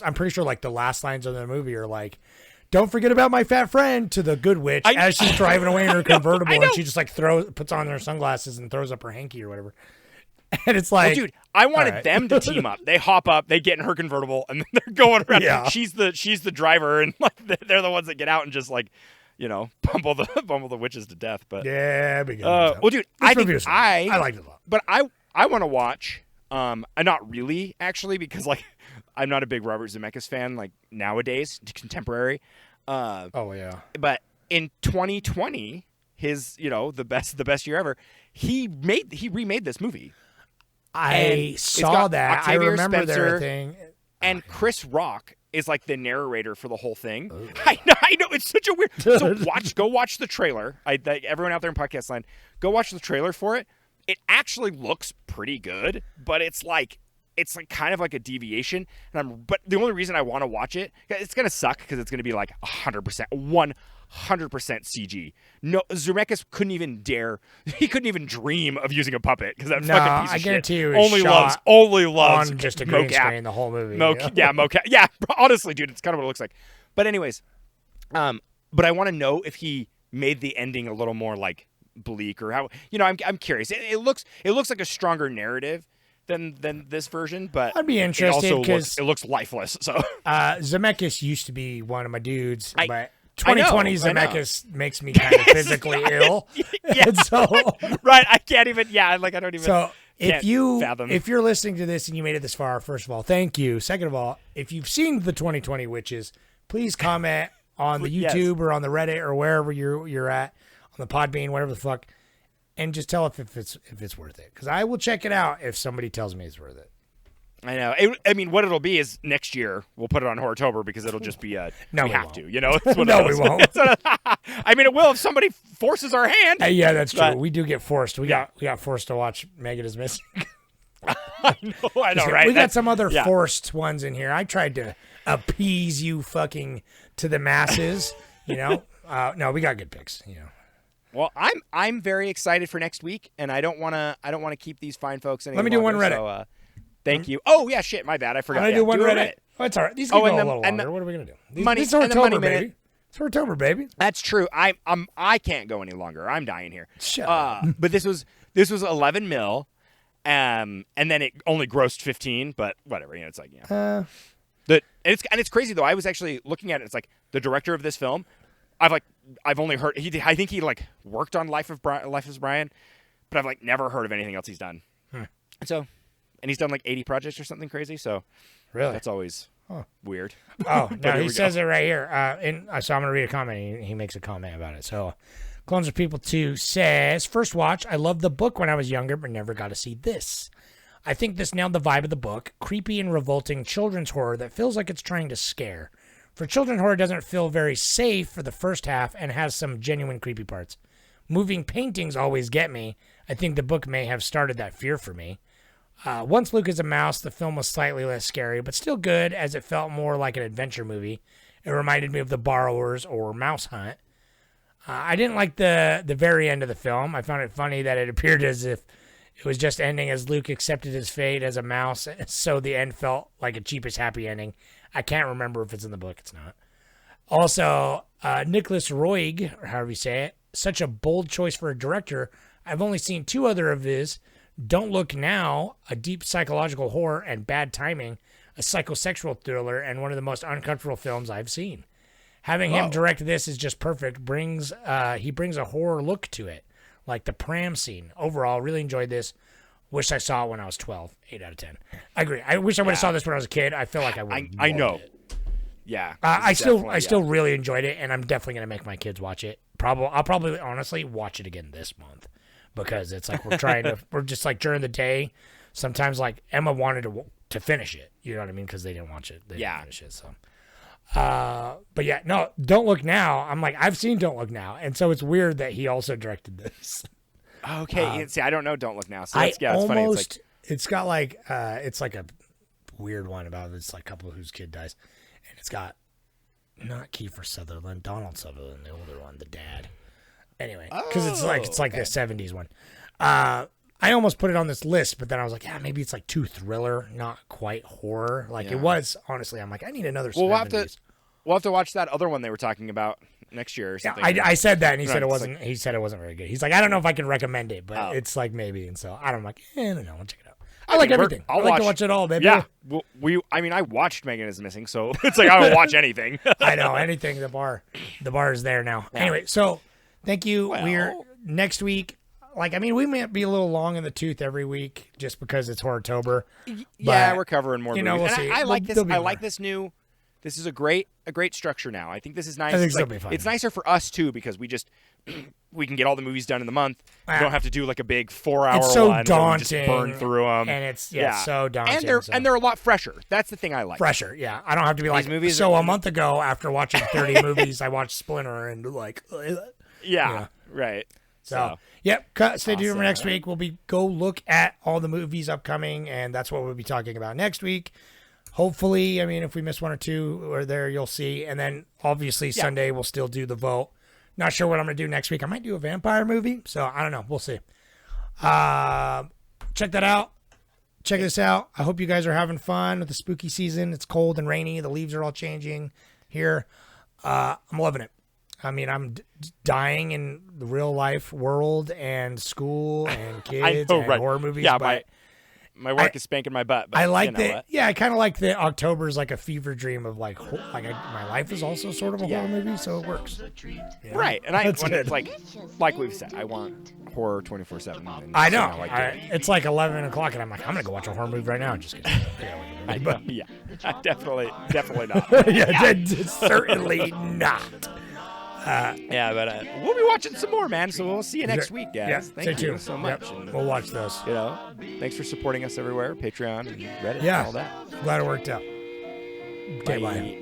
I'm pretty sure like the last lines of the movie are like, don't forget about my fat friend to the good witch as she's driving away in her convertible and she just like puts on her sunglasses and throws up her hanky or whatever. And it's like, dude, I wanted them to team up. They hop up, they get in her convertible, and then they're going around. Yeah. She's the driver, and like they're the ones that get out and just like, bumble the witches to death. But yeah, big well, dude, I liked it a lot. But I want to watch. Not really actually because like I'm not a big Robert Zemeckis fan like nowadays, contemporary. Oh yeah. But in 2020, his the best year ever, he remade this movie. I saw that. Octavia I remember Spencer their thing. And Chris Rock is like the narrator for the whole thing. I know, it's such a weird. So go watch the trailer. Everyone out there in podcast land, go watch the trailer for it. It actually looks pretty good, but it's like kind of like a deviation. But the only reason I want to watch it, it's gonna suck because it's gonna be like 100%, 100% CG. No, Zemeckis couldn't even dare. He couldn't even dream of using a puppet because that fucking piece of I guarantee shit you, it was only loves on just a green mocap. screen the whole movie. Mocap. Yeah, honestly, dude, it's kind of what it looks like. But anyways, but I want to know if he made the ending a little more like bleak or how. I'm curious. It looks like a stronger narrative than this version, but I'd be interested because it looks lifeless. So Zemeckis used to be one of my dudes, but I know. 2020 Zemeckis makes me kind of physically ill. Yeah, and so right. I can't even. Yeah, like I don't even. So if fathom. you're listening to this and you made it this far, first of all, thank you. Second of all, if you've seen the 2020 Witches, please comment on the YouTube or on the Reddit or wherever you're at, on the Podbean, whatever the fuck, and just tell if it's worth it. Because I will check it out if somebody tells me it's worth it. I know. I mean, what it'll be is next year we'll put it on Horrortober because it'll just be no, we have won't. to. It's one No, of those. we won't. I mean, it will if somebody forces our hand. Yeah, that's true. But- We do get forced. We got forced to watch Megan is Missing. I know, right? We got some other forced ones in here. I tried to appease you fucking to the masses, No, we got good picks, Well, I'm very excited for next week, and I don't want to keep these fine folks any Let me do one longer, Reddit. So, thank you. Oh yeah, shit, my bad. I forgot. I'm gonna do one a Reddit. Oh, it's all right. These can go a little and longer. the What are we gonna do? money- This is and the Horrortober, money minute. baby. It's Horrortober, baby. That's true. I can't go any longer. I'm dying here. Shut up. But this was 11 mil, and then it only grossed 15. But whatever. It's like it's crazy though. I was actually looking at it. It's like the director of this film. I've only heard. I think he like worked on Life of Brian, but I've like never heard of anything else he's done. So and he's done like 80 projects or something crazy. So Really? that's always weird. Oh, no, here he we says go. it right here. So I'm going to read a comment. He makes a comment about it. So, Clones of People 2 says, first watch, I loved the book when I was younger, but never got to see this. I think this nailed the vibe of the book. Creepy and revolting children's horror that feels like it's trying to scare. For children's horror, it doesn't feel very safe for the first half and has some genuine creepy parts. Moving paintings always get me. I think the book may have started that fear for me. Once Luke is a mouse, the film was slightly less scary, but still good as it felt more like an adventure movie. It reminded me of The Borrowers or Mouse Hunt. I didn't like the very end of the film. I found it funny that it appeared as if it was just ending as Luke accepted his fate as a mouse, so the end felt like a cheapest happy ending. I can't remember if it's in the book. It's not. Also, Nicholas Roeg, or however you say it, such a bold choice for a director. I've only seen 2 other of his. Don't Look Now, a deep psychological horror, and Bad Timing, a psychosexual thriller, and one of the most uncomfortable films I've seen. Having him direct this is just perfect. He brings a horror look to it, like the pram scene. Overall, really enjoyed this. Wish I saw it when I was 12. 8 out of 10. I agree. I wish I would have saw this when I was a kid. I feel like I would. I know. It. Yeah. I still really enjoyed it, and I'm definitely gonna make my kids watch it. I'll probably honestly watch it again this month because it's like we're just like during the day. Sometimes like Emma wanted to finish it. You know what I mean? Because they didn't watch it. They didn't finish it. So. But yeah, no, Don't Look Now. I'm like, I've seen Don't Look Now, and so it's weird that he also directed this. Okay, see, I don't know. Don't Look Now. So that's, it's funny. It's got like, it's like a weird one about this like couple whose kid dies, and it's got not Kiefer Sutherland, Donald Sutherland, the older one, the dad. Anyway, because it's like the '70s one. I almost put it on this list, but then I was like, yeah, maybe it's like too thriller, not quite horror. Like it was, honestly. I'm like, I need another. Well, we'll have to watch that other one they were talking about next year or something. Yeah, I said that, and he said it wasn't. He said it wasn't very good. He's like, I don't know if I can recommend it, but it's like maybe. And so I'm like, I don't know. I'll check it out. I like everything. I like to watch it all, baby. Yeah, I watched Megan is Missing, so it's like I don't watch anything. I know anything. The bar is there now. Yeah. Anyway, so thank you. Well, we're next week. Like, I mean, we might be a little long in the tooth every week just because it's Horrortober. Yeah, we're covering more movies. We'll see. I like this. I like this new. This is a great structure now. I think this is nice. I think it'll be fun. It's nicer for us too because we can get all the movies done in the month. We don't have to do like a big 4-hour it's so one. daunting. Just burn through them, and it's so daunting. And they're a lot fresher. That's the thing I like. Fresher, yeah. I don't have to be like movies. So a month ago, after watching 30 movies, I watched Splinter and like, right. So, yep. Stay tuned for next week. We'll go look at all the movies upcoming, and that's what we'll be talking about next week. Hopefully, I mean, if we miss one or two or there, you'll see. And then, obviously, Sunday we'll still do the vote. Not sure what I'm going to do next week. I might do a vampire movie, so I don't know. We'll see. Check that out. Check this out. I hope you guys are having fun with the spooky season. It's cold and rainy. The leaves are all changing here. I'm loving it. I mean, I'm dying in the real life world and school and kids and horror movies. Yeah, but my work is spanking my butt. But I like that. Yeah, I kind of like that. October is like a fever dream of like my life is also sort of a horror movie, so it works. Yeah. Right, and it's like we've said, I want horror 24/7. I know. It's like 11 o'clock, and I'm like, I'm gonna go watch a horror movie right now. Just kidding. Definitely not. Certainly not. But we'll be watching some more, man. So we'll see you next week, guys. Yeah, Thank you so much. Yep. And, we'll watch those. Thanks for supporting us everywhere, Patreon and Reddit and all that. Glad it worked out. Okay, bye.